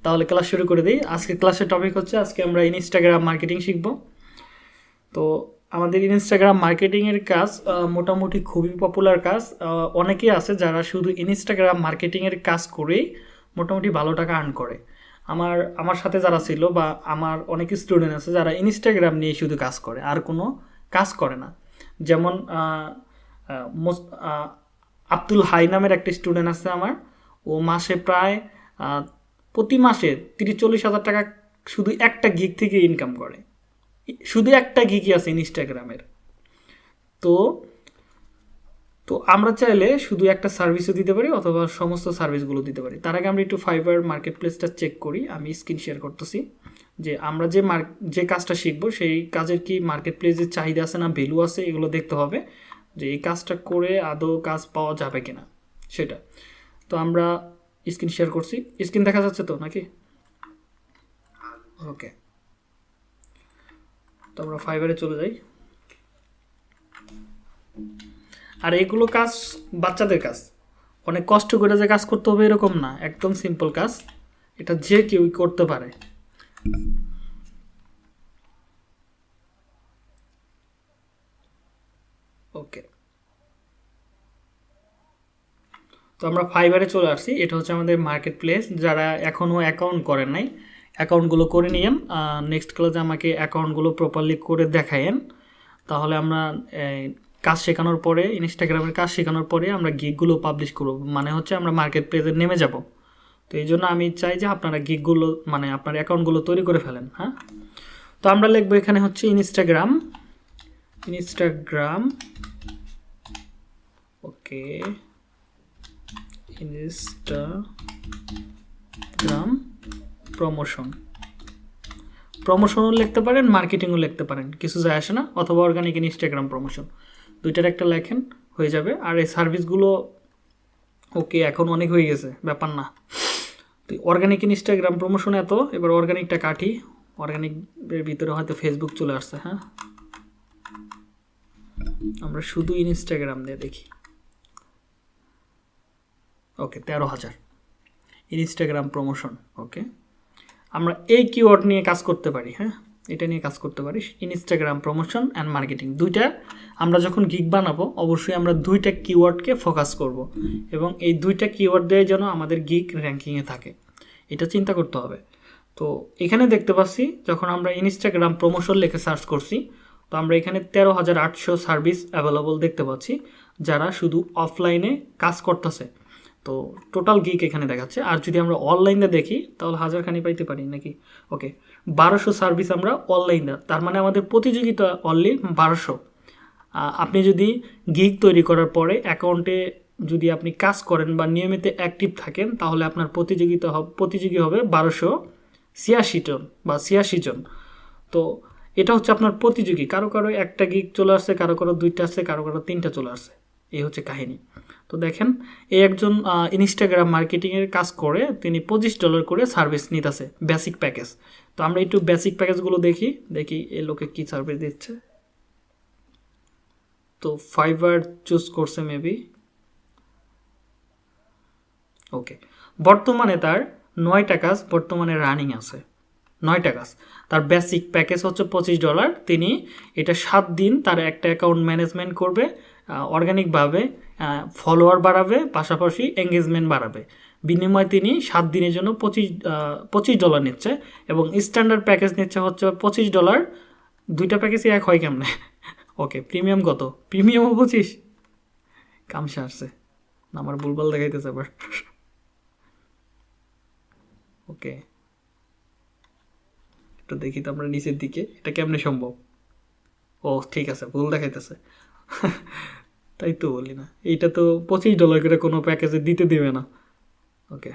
তাহলে ক্লাস শুরু করে দিই। আজকে ক্লাসের টপিক হচ্ছে, আজকে আমরা ইনস্টাগ্রাম মার্কেটিং শিখব। তো আমাদের ইনস্টাগ্রাম মার্কেটিংয়ের কাজ মোটামুটি খুবই পপুলার কাজ। অনেকেই আছে যারা শুধু ইনস্টাগ্রাম মার্কেটিংয়ের কাজ করেই মোটামুটি ভালো টাকা আর্ন করে। আমার সাথে যারা ছিল বা আমার অনেক স্টুডেন্ট আছে যারা ইনস্টাগ্রাম নিয়ে শুধু কাজ করে, আর কোনো কাজ করে না। যেমন আব্দুল হাই নামের একটা স্টুডেন্ট আছে আমার। ও মাসে প্রায় প্রতি মাসে 30-40 হাজার টাকা শুধু একটা গিগ থেকে ইনকাম করে। শুধু একটা গিগই আছে ইনস্টাগ্রামের। তো তো আমরা চাইলে শুধু একটা সার্ভিসও দিতে পারি অথবা সমস্ত সার্ভিসগুলো দিতে পারি। তার আগে আমরা একটু ফাইবার মার্কেট প্লেসটা চেক করি। আমি স্ক্রিন শেয়ার করতেছি যে আমরা যে কাজটা শিখবো সেই কাজের কি মার্কেট প্লেসের চাহিদা আছে না ভ্যালু আছে, এগুলো দেখতে হবে যে এই কাজটা করে আদৌ কাজ পাওয়া যাবে কিনা সেটা। তো আমরা স্ক্রিন শেয়ার করছি, স্ক্রিন দেখা যাচ্ছে তো নাকি? ওকে, তো আমরা ফাইবারে চলে যাই। আর এগুলো কাজ বাচ্চাদের কাজ, অনেক কষ্ট করে যে কাজ করতে হবে এরকম না, একদম সিম্পল কাজ, এটা যে কেউ করতে পারে। ওকে, তো আমরা ফাইবারে চলে আসছি। এটা হচ্ছে আমাদের মার্কেট প্লেস। যারা এখনও অ্যাকাউন্ট করেন নাই, অ্যাকাউন্টগুলো করে নিয়েন। নেক্সট ক্লাসে আমাকে অ্যাকাউন্টগুলো প্রপারলি করে দেখায়েন, তাহলে আমরা কাজ শেখানোর পরে, ইনস্টাগ্রামের কাজ শেখানোর পরে আমরা গিগগুলো পাবলিশ করব, মানে হচ্ছে আমরা মার্কেট প্লেসে নেমে যাব। তো এই জন্য আমি চাই যে আপনারা গিগগুলো মানে আপনার অ্যাকাউন্টগুলো তৈরি করে ফেলেন। হ্যাঁ, তো আমরা লিখবো এখানে হচ্ছে ইনস্টাগ্রাম। ওকে, ইনস্টাগ্রাম প্রমোশনও লিখতে পারেন, মার্কেটিংও লিখতে পারেন, কিছু যায় আসে না। অথবা অর্গানিক ইনস্টাগ্রাম প্রমোশন, দুইটার একটা লেখেন, হয়ে যাবে। আর এই সার্ভিসগুলো ওকে এখন অনেক হয়ে গেছে, ব্যাপার না। তো অর্গানিক ইনস্টাগ্রাম প্রমোশন এত, এবার অর্গানিকটা কাটি। অর্গানিকের ভিতরে হয়তো ফেসবুক চলে আসছে। হ্যাঁ, আমরা শুধু ইনস্টাগ্রাম দিয়ে দেখি। ওকে, 13,000 ইনস্টাগ্রাম প্রমোশন। ওকে, আমরা এই কিওয়ার্ড নিয়ে কাজ করতে পারি। হ্যাঁ, এটা নিয়ে কাজ করতে পারি, ইনস্টাগ্রাম প্রমোশন অ্যান্ড মার্কেটিং। দুইটা আমরা যখন গিগ বানাবো অবশ্যই আমরা দুইটা কিওয়ার্ডকে ফোকাস করব, এবং এই দুইটা কিওয়ার্ড দিয়ে যেন আমাদের গিগ র্যাঙ্কিংয়ে থাকে, এটা চিন্তা করতে হবে। তো এখানে দেখতে পাচ্ছি যখন আমরা ইনস্টাগ্রাম প্রমোশন লিখে সার্চ করছি, তো আমরা এখানে 13,800 সার্ভিস অ্যাভেলেবল দেখতে পাচ্ছি যারা শুধু অফলাইনে কাজ করতেছে। তো টোটাল গিগ এখানে দেখাচ্ছে। আর যদি আমরা অনলাইনে দেখি তাহলে হাজারখানি পাইতে পারি নাকি। ওকে, 1200 সার্ভিস আমরা অনলাইনে, তার মানে আমাদের প্রতিযোগিতা অনলি 1200। আপনি যদি গিগ তৈরি করার পরে অ্যাকাউন্টে যদি আপনি কাজ করেন বা নিয়মিত অ্যাক্টিভ থাকেন, তাহলে আপনার প্রতিযোগী হবে 1286 জন বা 86 জন। তো এটা হচ্ছে আপনার প্রতিযোগী। কারো কারো একটা গিগ চলে আসছে, কারো কারো দুইটা আসছে, কারো কারো তিনটা চলে আসছে, এই হচ্ছে কাহিনী। তো দেখেন, এই একজন ইনস্টাগ্রাম মার্কেটিংয়ের কাজ করে, তিনি $25 করে সার্ভিস নিতেছে, বেসিক প্যাকেজ। তো আমরা একটু বেসিক প্যাকেজগুলো দেখি এই লোকে কী সার্ভিস দিচ্ছে। তো ফাইবার চুজ করছে মেবি। ওকে, বর্তমানে তার 9টা কাজ বর্তমানে রানিং আছে, 9টা কাজ। তার বেসিক প্যাকেজ হচ্ছে $25। তিনি এটা 7 দিন তার একটা অ্যাকাউন্ট ম্যানেজমেন্ট করবে, অর্গানিকভাবে ফলোয়ার বাড়াবে, পাশাপাশি এঙ্গেজমেন্ট বাড়াবে। বিনিময়ে তিনি 7 দিনের জন্য $25 নিচ্ছে, এবং স্ট্যান্ডার্ড প্যাকেজ নিচ্ছে হচ্ছে $25। দুইটা প্যাকেজই এক হয় কেমনে? ওকে, প্রিমিয়াম কত? প্রিমিয়ামও 25? কামসা আসছে, আমার ভুলভাল দেখাইতেছে আবার। ওকে, একটু দেখি তো আমরা নিচের দিকে, এটা কেমনে সম্ভব? ও ঠিক আছে, ভুল দেখাইতেছে। তাই তো বলি না, এইটা তো $25 করে কোনো প্যাকেজে দিতে দেবে না। ওকে,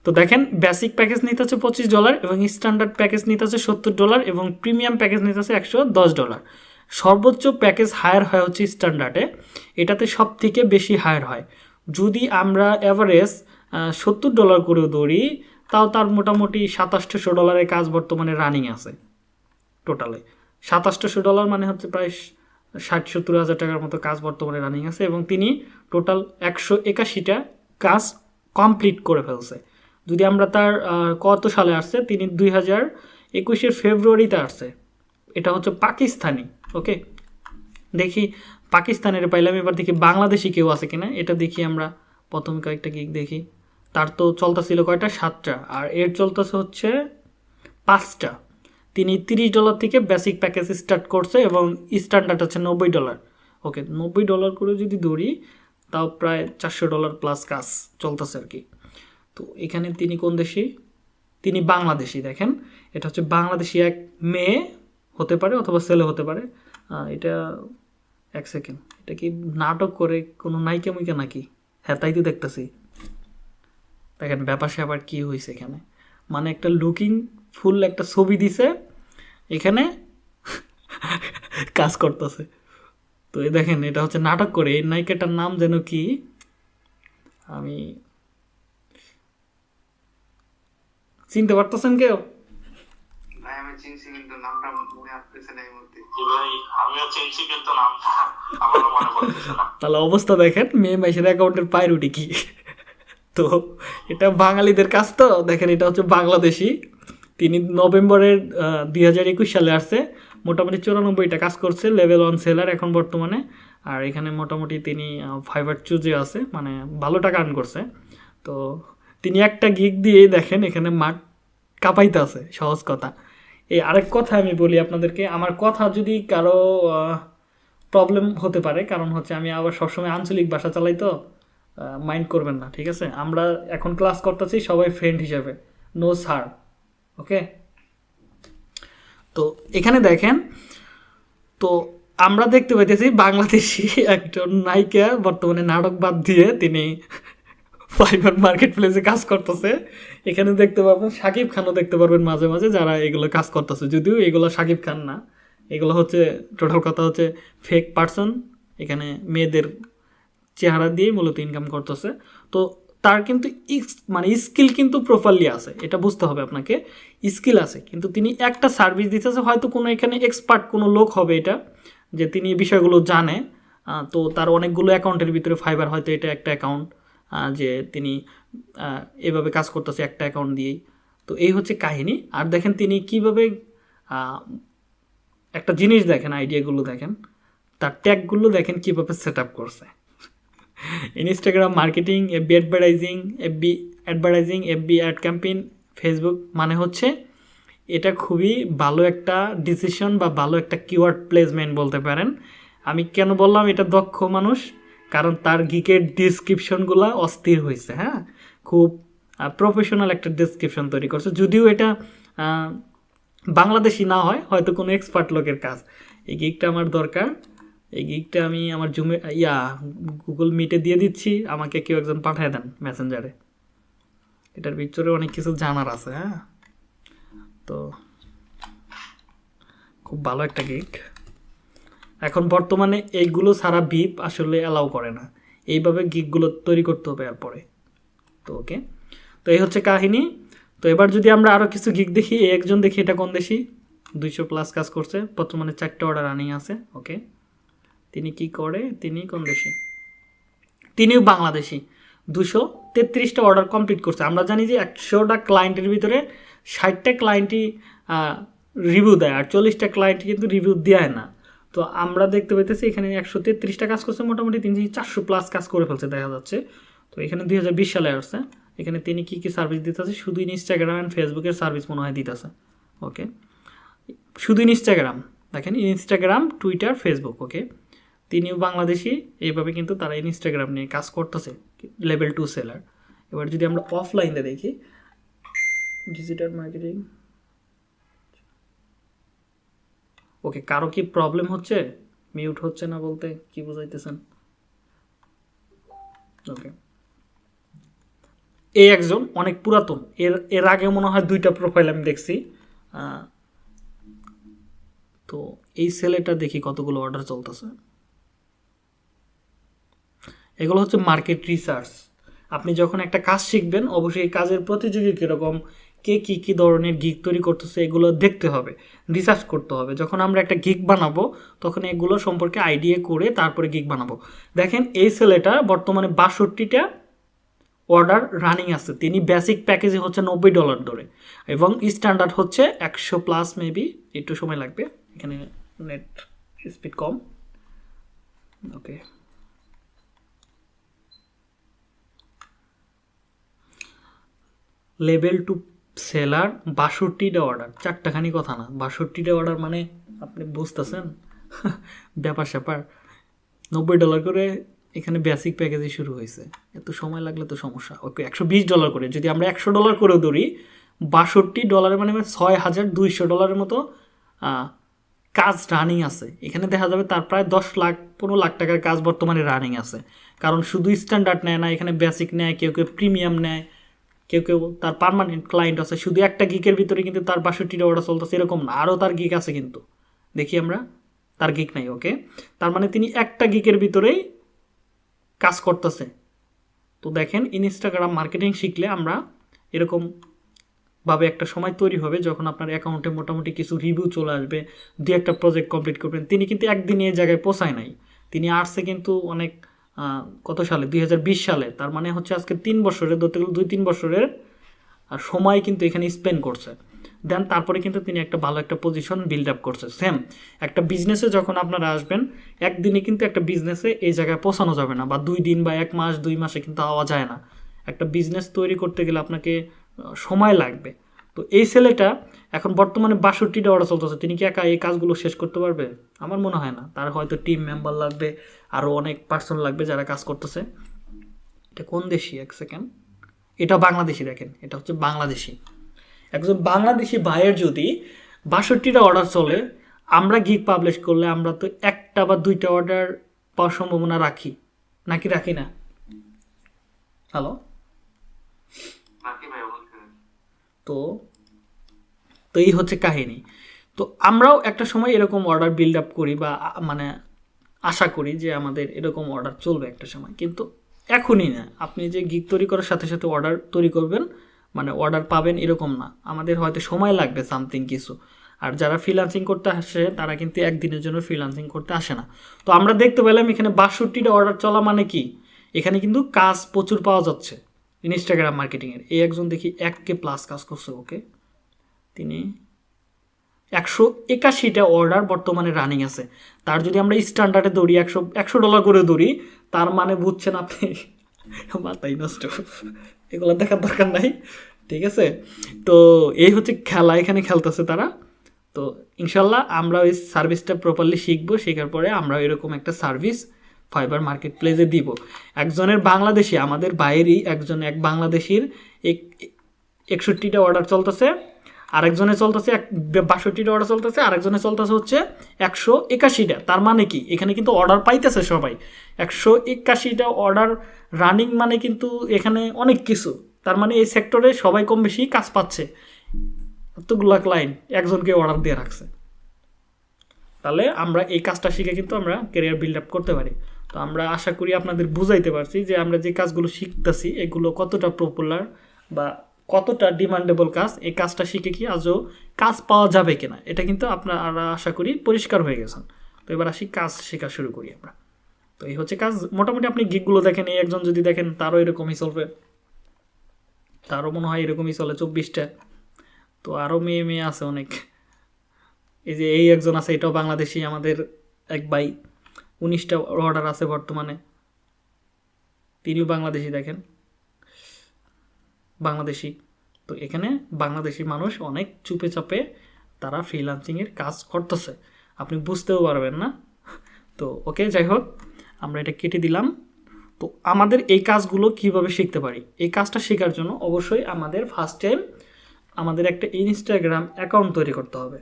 তো দেখেন, বেসিক প্যাকেজ নিতে হচ্ছে $25, এবং স্ট্যান্ডার্ড প্যাকেজ নিতে হচ্ছে $70, এবং প্রিমিয়াম প্যাকেজ নিতে হচ্ছে $110। সর্বোচ্চ প্যাকেজ হায়ার হয় হচ্ছে স্ট্যান্ডার্ডে, এটাতে সব থেকে বেশি হায়ার হয়। যদি আমরা অ্যাভারেজ $70 করেও ধরি, তাও তার মোটামুটি $2700 কাজ বর্তমানে রানিং আছে টোটালে। $2700 মানে হচ্ছে প্রায় 60-70 হাজার টাকার মতো কাজ বর্তমানে রানিং আছে, এবং তিনি টোটাল 181টা কাজ কমপ্লিট করে ফেলছে। যদি আমরা তার কত সালে আসছে, তিনি 2021-এর ফেব্রুয়ারিতে আসছে। এটা হচ্ছে পাকিস্তানি। ওকে, দেখি পাকিস্তানের পাইলাম, এবার দেখি বাংলাদেশি কেউ আছে কিনা, এটা দেখি আমরা। প্রথম কয়েকটা গিগ দেখি, তার তো চলতেছিল কয়টা, 7টা, আর এর চলতেছে হচ্ছে 5টা। তিনি $30 থেকে বেসিক প্যাকেজ স্টার্ট করছে এবং স্ট্যান্ডার্ড হচ্ছে $90। ওকে, $90 করে যদি ধরি তাও প্রায় $400 প্লাস কাজ চলতেছে আর কি। তো এখানে তিনি কোন দেশি, তিনি বাংলাদেশি। দেখেন এটা হচ্ছে বাংলাদেশি এক মেয়ে হতে পারে অথবা ছেলে হতে পারে। এটা এক সেকেন্ড, এটা কি নাটক করে কোনো নায়িকা মুইকা নাকি? হ্যাঁ, তাই তো দেখতেছি। দেখেন ব্যাপার স্যাপার কী হয়েছে এখানে, মানে একটা লুকিং ফুল একটা ছবি দিছে, এখানে কাজ করতেছে। তো এই দেখেন এটা হচ্ছে নাটক করে। এই নায়িকাটার নাম যেন কি, আমি চিনতে পারতেছেন কেউ? তাহলে অবস্থা দেখেন, মেয়ে মাইসের অ্যাকাউন্টের পায়ের উঠি কি। তো এটা বাঙালিদের কাজ। তো দেখেন এটা হচ্ছে বাংলাদেশি, তিনি নভেম্বরের 2021 সালে আসছে। মোটামুটি 94টা কাজ করছে, লেভেল 1 সেলার এখন বর্তমানে। আর এখানে মোটামুটি তিনি ফাইবার চুজে আছে, মানে ভালো টাকা আর্ন করছে। তো তিনি একটা গিগ দিয়ে দেখেন এখানে মাঠ কাঁপাইতে আছে, সহজ কথা। এই আরেক কথা আমি বলি আপনাদেরকে, আমার কথা যদি কারো প্রবলেম হতে পারে, কারণ হচ্ছে আমি আবার সবসময় আঞ্চলিক ভাষা চালাই, তো মাইন্ড করবেন না, ঠিক আছে? আমরা এখন ক্লাস করতেছি সবাই ফ্রেন্ড হিসেবে, নো স্যার। ওকে, তো এখানে দেখেন, তো আমরা দেখতে পাইতেছি বাংলাদেশি একজন নায়িকা বর্তমানে নাটক বাদ দিয়ে তিনি ফাইবার মার্কেট প্লেসে কাজ করতেছে। এখানে দেখতে পাবেন শাকিব খানও দেখতে পারবেন মাঝে মাঝে, যারা এগুলো কাজ করতেছে। যদিও এগুলো শাকিব খান না, এগুলো হচ্ছে টোটাল কথা হচ্ছে ফেক পার্সন, এখানে মেয়েদের চেহারা দিয়েই মূলত ইনকাম করতেছে। তো তার কিন্তু মানে স্কিল কিন্তু প্রপারলি আছে, এটা বুঝতে হবে আপনাকে। স্কিল আছে, কিন্তু তিনি একটা সার্ভিস দিতেছে, হয়তো কোনো এখানে এক্সপার্ট কোনো লোক হবে এটা, যে তিনি বিষয়গুলো জানে। তো তার অনেকগুলো অ্যাকাউন্টের ভিতরে ফাইবার হয়তো এটা একটা অ্যাকাউন্ট, যে তিনি এভাবে কাজ করতেছে একটা অ্যাকাউন্ট দিয়েই। তো এই হচ্ছে কাহিনী। আর দেখেন তিনি কিভাবে একটা জিনিস দেখেন, আইডিয়াগুলো দেখেন, তার ট্যাগগুলো দেখেন কীভাবে সেট আপ করছে। Instagram marketing, FB ad campaign, Facebook, মানে হচ্ছে এটা খুবই ভালো একটা ডিসিশন বা ভালো একটা কিওয়ার্ড প্লেসমেন্ট বলতে পারেন। আমি কেন বললাম এটা দক্ষ মানুষ, কারণ তার গিকের ডিসক্রিপশনগুলো অস্থির হয়েছে। হ্যাঁ, খুব প্রফেশনাল একটা ডিসক্রিপশন তৈরি করছে। যদিও এটা বাংলাদেশি না হয়, হয়তো কোনো এক্সপার্ট লোকের কাজ। এই গিকটা আমার দরকার, এই গিকটা আমি আমার জুমে গুগল মিটে দিয়ে দিচ্ছি, আমাকে কেউ একজন পাঠিয়ে দেন মেসেঞ্জারে। এটার ভিতরে অনেক কিছু জানার আছে। হ্যাঁ, তো খুব ভালো একটা গিক। এখন বর্তমানে এইগুলো সারা ভিপ আসলে অ্যালাউ করে না, এইভাবে গিকগুলো তৈরি করতে হবে এরপরে। তো ওকে, তো এই হচ্ছে কাহিনী। তো এবার যদি আমরা আরও কিছু গিক দেখি, এই একজন দেখি, এটা কোন দেশি, 200+ কাজ করছে, বর্তমানে 4টা অর্ডার রানিং আছে। ওকে, তিনি কি করে, তিনি কোন দেশি, তিনিও বাংলাদেশি, 233টা অর্ডার কমপ্লিট করছে। আমরা জানি যে 100টা ক্লায়েন্টের ভিতরে 60টা ক্লায়েন্টই রিভিউ দেয়, আর 40টা ক্লায়েন্ট কিন্তু রিভিউ দেয় না। তো আমরা দেখতে পাইতেছি এখানে 133টা কাজ করছে, মোটামুটি 400+ কাজ করে ফেলছে দেখা যাচ্ছে। তো এখানে 2020 সালে আসছে। এখানে তিনি কী কী সার্ভিস দিতেছে, শুধু ইনস্টাগ্রাম অ্যান্ড ফেসবুকের সার্ভিস মনে হয় দিতেছে। ওকে, শুধু ইনস্টাগ্রাম, দেখেন ইনস্টাগ্রাম, টুইটার, ফেসবুক। ওকে, তিনিও বাংলাদেশি, এইভাবে কিন্তু তারা ইনস্টাগ্রাম নিয়ে কাজ করতেছে, লেভেল 2 সেলার। এবার যদি আমরা অফলাইনে দেখি, ডিজিটাল মার্কেটিং। ওকে, কারো কি প্রবলেম হচ্ছে, মিউট হচ্ছে না বলতে কি বোঝাইতেছেন? ওকে, এই একজন অনেক পুরাতন, এর আগে মনে হয় 2টা প্রোফাইল আমি দেখছি। তো এই ছেলেটা দেখি কতগুলো অর্ডার চলতেছে। এগুলো হচ্ছে মার্কেট রিসার্চ। আপনি যখন একটা কাজ শিখবেন, অবশ্যই এই কাজের প্রতিযোগী কীরকম, কে কী কী ধরনের গিগ তৈরি করতেছে, এগুলো দেখতে হবে, রিসার্চ করতে হবে। যখন আমরা একটা গিগ বানাবো, তখন এগুলো সম্পর্কে আইডিয়া করে তারপরে গিগ বানাবো। দেখেন এই ছেলেটা বর্তমানে 62টা অর্ডার রানিং আছে, তিনি বেসিক প্যাকেজে হচ্ছে $90 ধরে, এবং স্ট্যান্ডার্ড হচ্ছে 100+, মেবি একটু সময় লাগবে, এখানে নেট স্পিড কম। ওকে, লেভেল 2 সেলার 62টা অর্ডার, 4টাখানি কথা না, 62টা অর্ডার মানে আপনি বুঝতেছেন ব্যাপার স্যাপার। $90 করে এখানে বেসিক প্যাকেজে শুরু হয়েছে, এত সময় লাগলে তো সমস্যা। ওকে, $120 করে, যদি আমরা $100 করেও ধরি, $62 মানে $6,200 মতো কাজ রানিং আছে। এখানে দেখা যাবে তার প্রায় 10 লাখ 15 লাখ টাকার কাজ বর্তমানে রানিং আছে, কারণ শুধু স্ট্যান্ডার্ড নেয় না, এখানে বেসিক নেয়, কেউ কেউ প্রিমিয়াম নেয়, কেউ কেউ তার পার্মানেন্ট ক্লায়েন্ট আছে। শুধু একটা গিকের ভিতরে কিন্তু তার 62টা অর্ডার চলতেছে এরকম না, আরও তার গিক আছে, কিন্তু দেখি আমরা তার গিক নাই। ওকে, তার মানে তিনি একটা গিকের ভিতরেই কাজ করতেছে। তো দেখেন, ইনস্টাগ্রাম মার্কেটিং শিখলে আমরা এরকম ভাবে একটা সময় তৈরি হবে যখন আপনার অ্যাকাউন্টে মোটামুটি কিছু রিভিউ চলে আসবে, দু একটা প্রজেক্ট কমপ্লিট করবেন। তিনি কিন্তু একদিনে এই জায়গায় পৌঁছায় নাই, তিনি আসছে কিন্তু অনেক কত সালে, 2020 সালে, তার মানে হচ্ছে আজকে 3 বছরের, ধরতে গেলে 2-3 বছরের সময় কিন্তু এখানে স্পেন্ড করছে। দেন তারপরে কিন্তু তিনি একটা ভালো একটা পজিশন বিল্ড আপ করছে। সেম একটা বিজনেসে যখন আপনারা আসবেন, একদিনে কিন্তু একটা বিজনেসে এই জায়গায় পৌঁছানো যাবে না, বা 2 দিন বা 1 মাস 2 মাসে কিন্তু আওয়া যায় না। একটা বিজনেস তৈরি করতে গেলে আপনাকে সময় লাগবে। তো এই ছেলেটা এখন বর্তমানে 62টা অর্ডার চলতেছে, তিনি কি একা এই কাজগুলো শেষ করতে পারবে? আমার মনে হয় না, তার হয়তো টিম মেম্বার লাগবে, আরও অনেক পার্সন লাগবে যারা কাজ করতেছে। এটা কোন দেশি? এক সেকেন্ড, এটা বাংলাদেশি। দেখেন, এটা হচ্ছে বাংলাদেশি। একজন বাংলাদেশি ভাইয়ের যদি 62টা অর্ডার চলে, আমরা গিগ পাবলিশ করলে আমরা তো 1টা বা 2টা অর্ডার পাওয়ার সম্ভাবনা রাখি, নাকি রাখি না? হ্যালো, তো তো এই হচ্ছে কাহিনী। তো আমরাও একটা সময় এরকম অর্ডার বিল্ড আপ করি, বা মানে আশা করি যে আমাদের এরকম অর্ডার চলবে একটা সময়, কিন্তু এখনই না। আপনি যে গিগ তৈরি করার সাথে সাথে অর্ডার তৈরি করবেন, মানে অর্ডার পাবেন এরকম না, আমাদের হয়তো সময় লাগবে সামথিং কিছু। আর যারা ফ্রিল্যান্সিং করতে আসে তারা কিন্তু একদিনের জন্য ফ্রিল্যান্সিং করতে আসে না। তো আমরা দেখতে পেলাম এখানে 62টা অর্ডার চলা মানে কি, এখানে কিন্তু কাজ প্রচুর পাওয়া যাচ্ছে ইনস্টাগ্রাম মার্কেটিংয়ের। এই একজন দেখি 1K+ কাজ করছে। ওকে, তিনি 181টা অর্ডার বর্তমানে রানিং আছে। তার যদি আমরা স্ট্যান্ডার্ডে ধরি, $100 করে ধরি, তার মানে বুঝছেন আপনি, মাথাই নষ্ট, এগুলো দেখার দরকার নাই, ঠিক আছে? তো এই হচ্ছে খেলা, এখানে খেলতেছে তারা। তো ইনশাল্লাহ আমরা ওই সার্ভিসটা প্রপারলি শিখবো, শেখার পরে আমরা এরকম একটা সার্ভিস ফাইবার মার্কেট প্লেসে দিব। একজনের বাংলাদেশি, আমাদের বাইরেই এক বাংলাদেশির 61টা অর্ডার চলতেছে, আরেকজনে চলতেছে 62টা অর্ডার চলতেছে, আরেকজনে চলতেছে হচ্ছে 181টা। তার মানে কি, এখানে কিন্তু অর্ডার পাইতেছে সবাই। 181টা অর্ডার রানিং মানে কিন্তু এখানে অনেক কিছু। তার মানে এই সেক্টরে সবাই কম বেশি কাজ পাচ্ছে, এতগুলা ক্লায়েন্ট একজনকে অর্ডার দিয়ে রাখছে। তাহলে আমরা এই কাজটা শিখে কিন্তু আমরা ক্যারিয়ার বিল্ড আপ করতে পারি। তো আমরা আশা করি আপনাদের বুঝাইতে পারছি যে আমরা যে কাজগুলো শিখতেছি এগুলো কতটা পপুলার বা কতটা ডিমান্ডেবল কাজ। এই কাজটা শিখে কি আজও কাজ পাওয়া যাবে কিনা, এটা কিন্তু আপনারা আশা করি পরিষ্কার হয়ে গেছেন। তো এবার আসি কাজ শেখা শুরু করি আমরা। তো এই হচ্ছে কাজ। মোটামুটি আপনি গিগগুলো দেখেন, এই একজন যদি দেখেন তারও এরকমই চলবে, তারও মনে হয় এরকমই চলে 24টা। তো আরও মেয়ে আছে অনেক। এই যে এই একজন আছে, এটাও বাংলাদেশি, আমাদের এক ভাই, 19টা অর্ডার আছে বর্তমানে, তিনিও বাংলাদেশি। দেখেন, বাংলাদেশি। তো এখানে বাংলাদেশি মানুষ অনেক চুপে চাপে তারা ফ্রিল্যান্সিংয়ের কাজ করতেছে, আপনি বুঝতেও পারবেন না। তো ওকে, যাই হোক, আমরা এটা কেটে দিলাম। তো আমাদের এই কাজগুলো কিভাবে শিখতে পারি, এই কাজটা শেখার জন্য অবশ্যই আমাদের ফার্স্ট টাইম আমাদের একটা ইনস্টাগ্রাম অ্যাকাউন্ট তৈরি করতে হবে।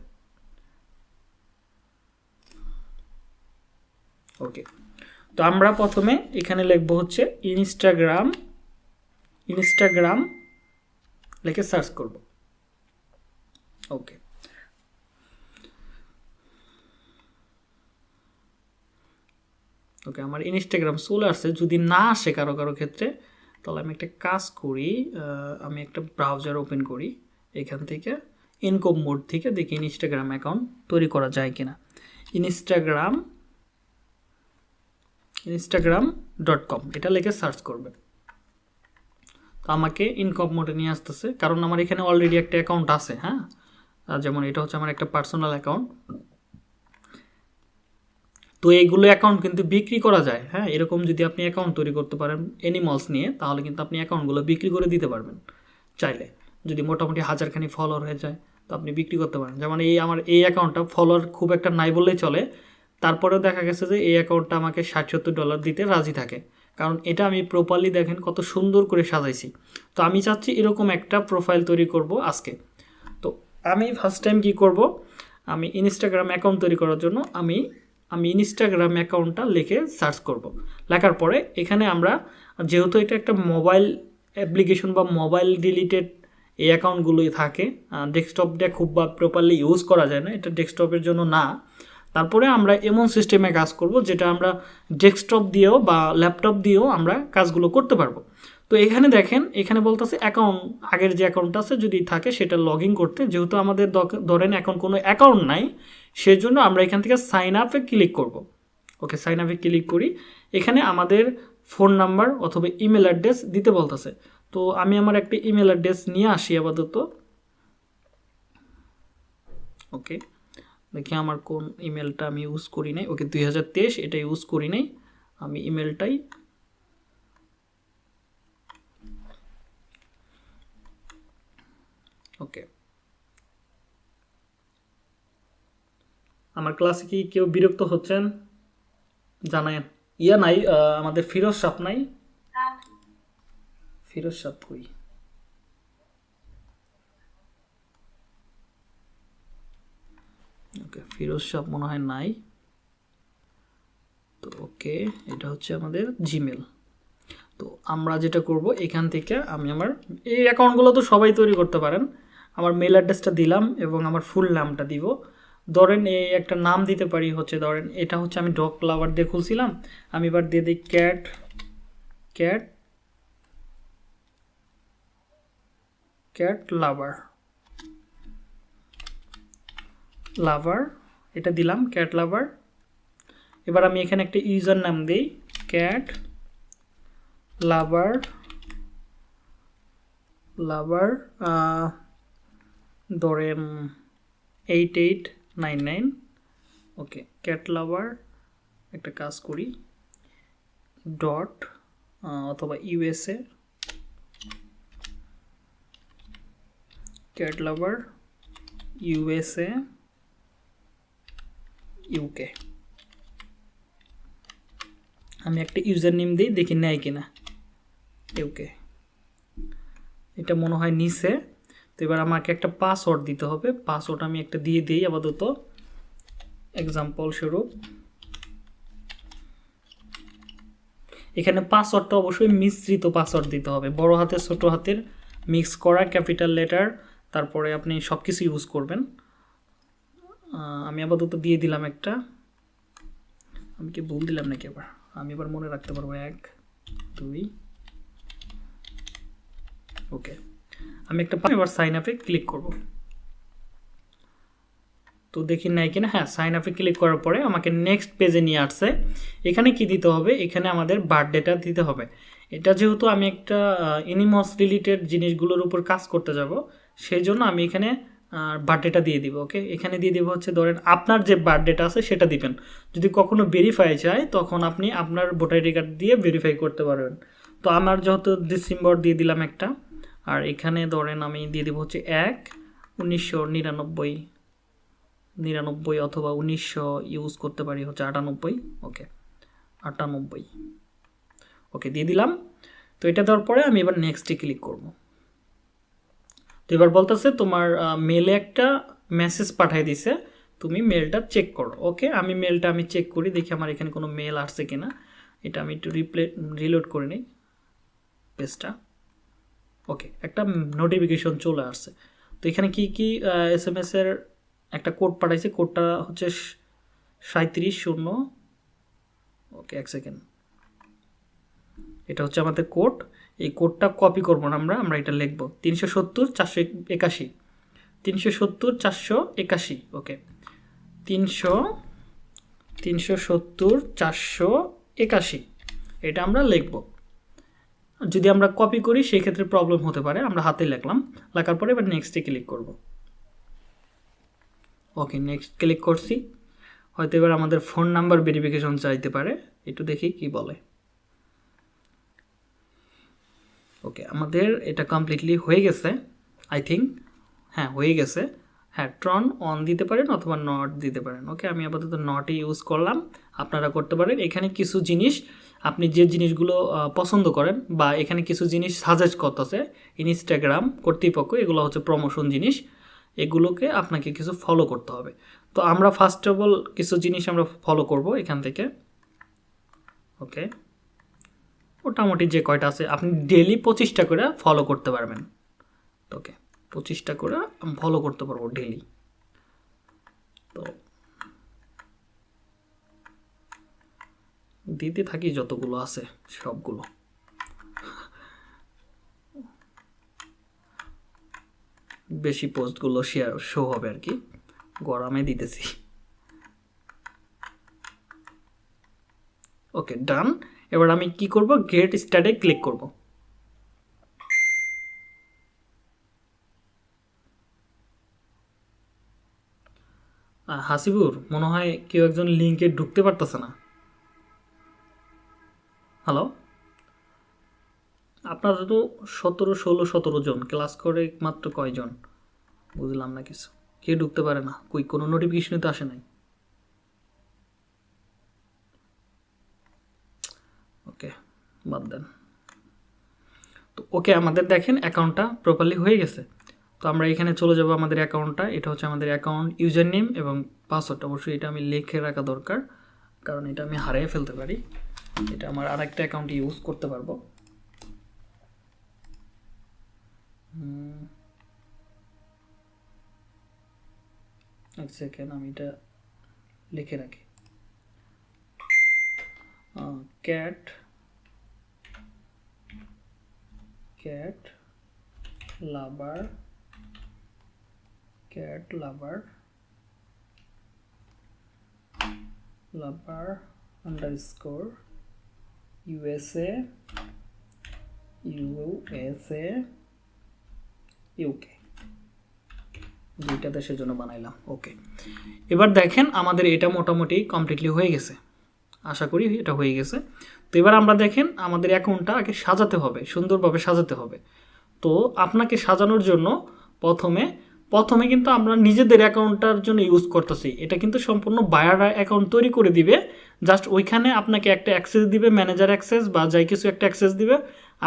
ওকে, তো আমরা প্রথমে এখানে লিখবো হচ্ছে ইনস্টাগ্রাম লিখে সার্চ করব। ওকে, ওকে, আমার ইনস্টাগ্রাম চলে আসছে। যদি না আসে কারো ক্ষেত্রে, তাহলে আমি একটা কাজ করি, আমি একটা ব্রাউজার ওপেন করি, এখান থেকে ইনকম মোড থেকে দেখি ইনস্টাগ্রাম অ্যাকাউন্ট তৈরি করা যায় কিনা। instagram.com এটা লিখে সার্চ করবে। তো আমাকে ইনকম মোডে নিয়ে আসতেছে, কারণ আমার এখানে অলরেডি একটা অ্যাকাউন্ট আছে। হ্যাঁ, যেমন এটা হচ্ছে আমার একটা পার্সোনাল অ্যাকাউন্ট। তো এইগুলো অ্যাকাউন্ট কিন্তু বিক্রি করা যায়। হ্যাঁ, এরকম যদি আপনি অ্যাকাউন্ট তৈরি করতে পারেন অ্যানিমালস নিয়ে, তাহলে কিন্তু আপনি অ্যাকাউন্টগুলো বিক্রি করে দিতে পারবেন চাইলে। যদি মোটামুটি 1000খানি ফলোয়ার হয়ে যায় তো আপনি বিক্রি করতে পারেন। যেমন আমার এই অ্যাকাউন্টটা ফলোয়ার খুব একটা নাই বললেই চলে, তারপরেও দেখা গেছে যে এই অ্যাকাউন্টটা আমাকে $60-70 দিতে রাজি থাকে, কারণ এটা আমি প্রপারলি দেখেন কত সুন্দর করে সাজাইছি। তো আমি চাচ্ছি এরকম একটা প্রোফাইল তৈরি করব আজকে। তো আমি ফার্স্ট টাইম কী করব, আমি ইনস্টাগ্রাম অ্যাকাউন্ট তৈরি করার জন্য আমি ইনস্টাগ্রাম অ্যাকাউন্টটা লিখে সার্চ করব। লেখার পরে এখানে আমরা, যেহেতু এটা একটা মোবাইল অ্যাপ্লিকেশন বা মোবাইল রিলেটেড এই অ্যাকাউন্টগুলোই থাকে, ডেস্কটপটা খুব বা প্রপারলি ইউজ করা যায় না, এটা ডেস্কটপের জন্য না। তারপরে আমরা এমন সিস্টেমে কাজ করব যেটা আমরা ডেস্কটপ দিয়েও বা ল্যাপটপ দিয়েও আমরা কাজগুলো করতে পারবো। তো এখানে দেখেন, এখানে বলতেছে অ্যাকাউন্ট, আগের যে অ্যাকাউন্টটা আছে যদি থাকে সেটা লগ ইন করতে। যেহেতু আমাদের ধরেন এখন কোনো অ্যাকাউন্ট নাই, সেজন্য আমরা এখান থেকে সাইন আপে ক্লিক করব। ওকে, সাইন আপে ক্লিক করি। এখানে আমাদের ফোন নাম্বার অথবা ইমেল অ্যাড্রেস দিতে বলতেছে। তো আমি আমার একটা ইমেল অ্যাড্রেস নিয়ে আসি আপাতত। ওকে, দেখি আমার কোন ইমেলটা আমি ইউজ করি নাই। ওকে, 2023 এটা ইউজ করি নাই আমি ইমেলটাই। ওকে, আমার ক্লাসে কি কেউ বিরক্ত হচ্ছেন জানায়েন। ইয়া নাই, আমাদের ফিরোজ সাপ নাই। ফিরোজ সাপ কই? ওকে, ফিরোজ সাপ মনে হয় নাই। তো ওকে, এটা হচ্ছে আমাদের জিমেল। তো আমরা যেটা করব, এখান থেকে আমি আমার এই অ্যাকাউন্টগুলো তো সবাই তৈরি করতে পারেন। আমার মেল অ্যাড্রেসটা দিলাম এবং আমার ফুল নামটা দিব। ধরেন এই একটা নাম দিতে পারি, হচ্ছে ধরেন এটা হচ্ছে আমি ডগ লাভার দিয়ে খুলছিলাম, আমি এবার দিয়ে দিই ক্যাট লাভার, এটা দিলাম ক্যাট লাভার। এবার আমি এখানে একটা ইউজার নাম দিই ক্যাট লাভার ধরেন 8899। ওকে, ক্যাট লাভার একটা কাজ করি ডট অথবা ইউএসএ, ক্যাট লাভার ইউএসএ ইউকে। আমি একটা ইউজার নেম দিই, দেখি নেয় কিনা। ইউকে, এটা মনে হয় নিচে। তো এবার আমাকে একটা পাসওয়ার্ড দিতে হবে। পাসওয়ার্ড আমি একটা দিয়ে দিই আপাতত, এক্সাম্পল স্বরূপ। এখানে পাসওয়ার্ডটা অবশ্যই মিশ্রিত পাসওয়ার্ড দিতে হবে, বড় হাতের ছোট হাতের মিক্স করা, ক্যাপিটাল লেটার, তারপরে আপনি সব কিছু ইউজ করবেন। আমি আপাতত দিয়ে দিলাম একটা। আমি কি ভুল দিলাম নাকি? এবার আমি এবার মনে রাখতে পারবো 1 2। ওকে, আমি একটা এবার সাইন আপে ক্লিক করব। তো দেখি নাই কিনা। হ্যাঁ, সাইন আপে ক্লিক করার পরে আমাকে নেক্সট পেজে নিয়ে আসছে। এখানে কি দিতে হবে? এখানে আমাদের বার্থডেটা দিতে হবে। এটা যেহেতু আমি একটা এনিমলস রিলেটেড জিনিসগুলোর উপর কাজ করতে যাব, সেই জন্য আমি এখানে বার্থডেটা দিয়ে দিব। ওকে, এখানে দিয়ে দিব হচ্ছে ধরেন আপনার যে বার্থডেটা আছে সেটা দিবেন। যদি কখনো ভেরিফাই চায় তখন আপনি আপনার ভোটার আইডি কার্ড দিয়ে ভেরিফাই করতে পারবেন। তো আমার যেহেতু ডিসেম্বর দিয়ে দিলাম একটা, আর এখানে ধরেন আমি দিয়ে দিব হচ্ছে 1/1999 অথবা 1900 ইউজ করতে পারি হচ্ছে 98। ওকে, 98। ওকে, দিয়ে দিলাম। তো এটা দেওয়ার পরে আমি এবার নেক্সটে ক্লিক করব। তো এবার বলতেছে তোমার মেলে একটা মেসেজ পাঠিয়ে দিছে, তুমি মেলটা চেক করো। ওকে, আমি মেলটা চেক করি, দেখি আমার এখানে কোনো মেল আসছে কিনা। এটা আমি একটু রিলোড করে নিই পেজটা। ওকে, একটা নোটিফিকেশন চলে আসছে। তো এখানে কি কি SMS এর একটা কোড পাঠাইছে, কোডটা হচ্ছে 3700। ওকে, 1 সেকেন্ড। এটা হচ্ছে আমাদের কোড। এই কোডটা কপি করবো না আমরা এটা লিখবো 370-481। 370-481। ওকে, 370-481 এটা আমরা লিখব। যদি আমরা কপি করি সেই ক্ষেত্রে প্রবলেম হতে পারে। আমরা হাতে লিখলাম, লেখার পরে এবার নেক্সটে ক্লিক করব। ওকে, নেক্সট ক্লিক করছি। হয়তো এবার আমাদের ফোন নাম্বার ভেরিফিকেশন চাইতে পারে, একটু দেখি কি বলে। ওকে, আমাদের এটা কমপ্লিটলি হয়ে গেছে আই থিঙ্ক। হ্যাঁ, হয়ে গেছে। হ্যাঁ, ট্রন অন দিতে পারেন অথবা নট দিতে পারেন। ওকে, আমি আপাতত নটই ইউজ করলাম, আপনারা করতে পারেন। এখানে কিছু জিনিস আপনি যে জিনিসগুলো পছন্দ করেন বা এখানে কিছু জিনিস সাজেস্ট করতেছে ইনস্টাগ্রাম কর্তৃপক্ষ, এগুলো হচ্ছে প্রমোশন জিনিস, এগুলোকে আপনাকে কিছু ফলো করতে হবে। তো আমরা ফার্স্ট অফ অল কিছু জিনিস আমরা ফলো করব এখান থেকে। ওকে, মোটামুটি যে কয়টা আছে আপনি ডেলি 25টা করে ফলো করতে পারবেন। ওকে, 25টা করে আমি ফলো করতে পারবো ডেলি। তো দিতে থাকি যতগুলো আছে সবগুলো। বেশি পোস্টগুলো শেয়ার শো হবে আর কি, গরমে দিতেছি। ওকে, ডান। এবার আমি কি করব, গেট স্টার্টে ক্লিক করব। হাসিবুর, মনে হয় কেউ একজন লিঙ্কে ঢুকতে পারতেছে না। হ্যালো, আপনারা তো 17 জন ক্লাস করে, মাত্র কয়জন? বুঝলাম না কিছু, কে ঢুকতে পারে না? কই কোনো নোটিফিকেশনই তো আসে নাই। ওকে, বাদ দেন। তো ওকে, আমাদের দেখেন অ্যাকাউন্টটা প্রপারলি হয়ে গেছে। তো আমরা এখানে চলে যাব আমাদের অ্যাকাউন্টটা। এটা হচ্ছে আমাদের অ্যাকাউন্ট ইউজার নেম এবং পাসওয়ার্ড। অবশ্যই এটা আমি লিখে রাখা দরকার, কারণ এটা আমি হারিয়ে ফেলতে পারি। এটা আমার আরেকটা অ্যাকাউন্ট ইউজ করতে পারবো। এক সেকেন্ড, আমি এটা লিখে রাখি। ক্যাট লাভার আন্ডারস্কোর USA UK, দুইটা দেশের জন্য বানাইলাম। ওকে, এবার দেখেন আমাদের এটা মোটামুটি কমপ্লিটলি হয়ে গেছে, আশা করি এটা হয়ে গেছে। তো এবার আমরা দেখেন আমাদের অ্যাকাউন্টটা আগে সাজাতে হবে, সুন্দরভাবে সাজাতে হবে। তো আপনাকে সাজানোর জন্য প্রথমে কিন্তু আমরা নিজেদের অ্যাকাউন্টটার জন্য ইউজ করতেছি। এটা কিন্তু সম্পূর্ণ বায়ার অ্যাকাউন্ট তৈরি করে দিবে, জাস্ট ওইখানে আপনাকে একটা অ্যাক্সেস দিবে, ম্যানেজার অ্যাক্সেস বা যাই কিছু একটা অ্যাক্সেস দিবে।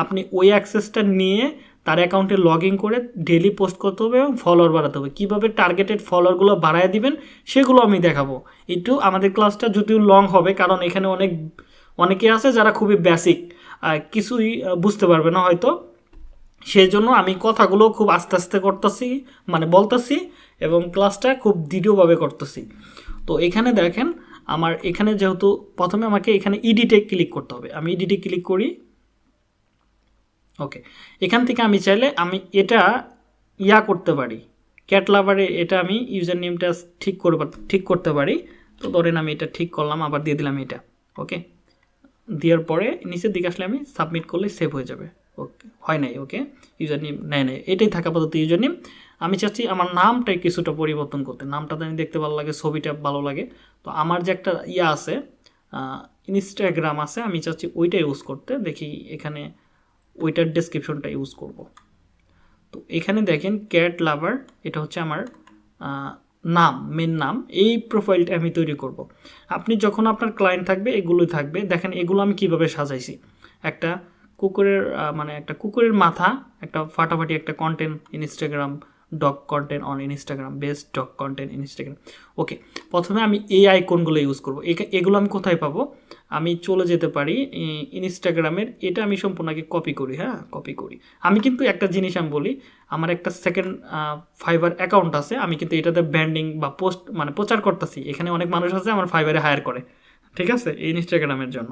আপনি ওই অ্যাক্সেসটা নিয়ে তার অ্যাকাউন্টে লগ ইন করে ডেলি পোস্ট করতে হবে এবং ফলোয়ার বাড়াতে হবে। কীভাবে টার্গেটেড ফলোয়ারগুলো বাড়ায় দিবেন সেগুলো আমি দেখাবো। একটু আমাদের ক্লাসটা যদিও লং হবে, কারণ এখানে অনেকে আছে যারা খুবই বেসিক, কিছুই বুঝতে পারবে না হয়তো। সেই জন্য আমি কথাগুলো খুব আস্তে আস্তে করতেছি, মানে বলতেছি, এবং ক্লাসটা খুব দৃঢ়ভাবে করতেছি। তো এখানে দেখেন আমার এখানে যেহেতু প্রথমে আমাকে এখানে ইডিটে ক্লিক করতে হবে, আমি ইডিটে ক্লিক করি। ওকে, এখান থেকে আমি চাইলে আমি এটা করতে পারি, ক্যাট লাভারে এটা আমি ইউজার নেমটা ঠিক করতে পারি। তো ধরেন আমি এটা ঠিক করলাম, আবার দিয়ে দিলাম এটা। ওকে, দেওয়ার পরে নিচের দিকে আসলে আমি সাবমিট করলে সেভ হয়ে যাবে। ওকে, হয় নাই। ওকে, ইউজার নেম নেই, এটাই থাকা আপাতত ইউজার নেম। আমি চাচ্ছি আমার নামটাই কিছুটা পরিবর্তন করতে, নামটাতে আমি দেখতে ভালো লাগে, ছবিটা ভালো লাগে। তো আমার যে একটা আছে ইনস্টাগ্রাম আছে, আমি চাচ্ছি ওইটা ইউজ করতে। দেখি এখানে ওইটার ডেসক্রিপশনটা ইউজ করব। তো এখানে দেখেন ক্যাট লাভার, এটা হচ্ছে আমার নাম, মেন নাম। এই প্রোফাইলটা আমি তৈরি করব। আপনি যখন আপনার ক্লায়েন্ট থাকবে এগুলোই থাকবে। দেখেন এগুলো আমি কিভাবে সাজাইছি। একটা কুকুরের মাথা, একটা ফাটাফাটি একটা content Instagram, dog content on Instagram, best dog content Instagram. Okay, প্রথমে আমি এই আইকনগুলো ইউজ করব। এগুলো আমি কোথায় পাবো? আমি চলে যেতে পারি ইনস্টাগ্রামের, এটা আমি সম্পূর্ণ আগে কপি করি। হ্যাঁ, কপি করি। আমি কিন্তু একটা জিনিস আমি বলি, আমার একটা সেকেন্ড ফাইবার অ্যাকাউন্ট আছে, আমি কিন্তু এটাতে ব্র্যান্ডিং বা পোস্ট প্রচার করতেছি। এখানে অনেক মানুষ আছে আমার ফাইবারে হায়ার করে, ঠিক আছে, এই ইনস্টাগ্রামের জন্য।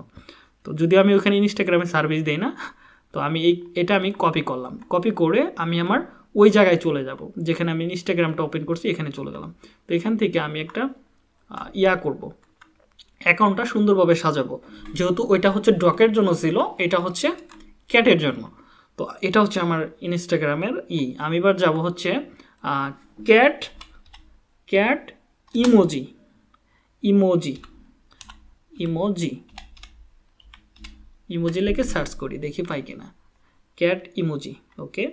তো যদি আমি ওখানে ইনস্টাগ্রামে সার্ভিস দিই না, তো আমি এটা আমি কপি করলাম। কপি করে আমি আমার ওই জায়গায় চলে যাব যেখানে আমি ইনস্টাগ্রামটা ওপেন করছি, এখানে চলে গেলাম। তো এখান থেকে আমি একটা করব, অ্যাকাউন্টটা সুন্দরভাবে সাজাবো। যেহেতু ওইটা হচ্ছে ডকের জন্য ছিল, এটা হচ্ছে ক্যাটের জন্য। তো এটা হচ্ছে আমার ইনস্টাগ্রামের আমি এবার যাব হচ্ছে cat cat emoji emoji emoji emoji লিখে সার্চ করি, দেখি পাই কিনা। ক্যাট ইমোজি, ওকে।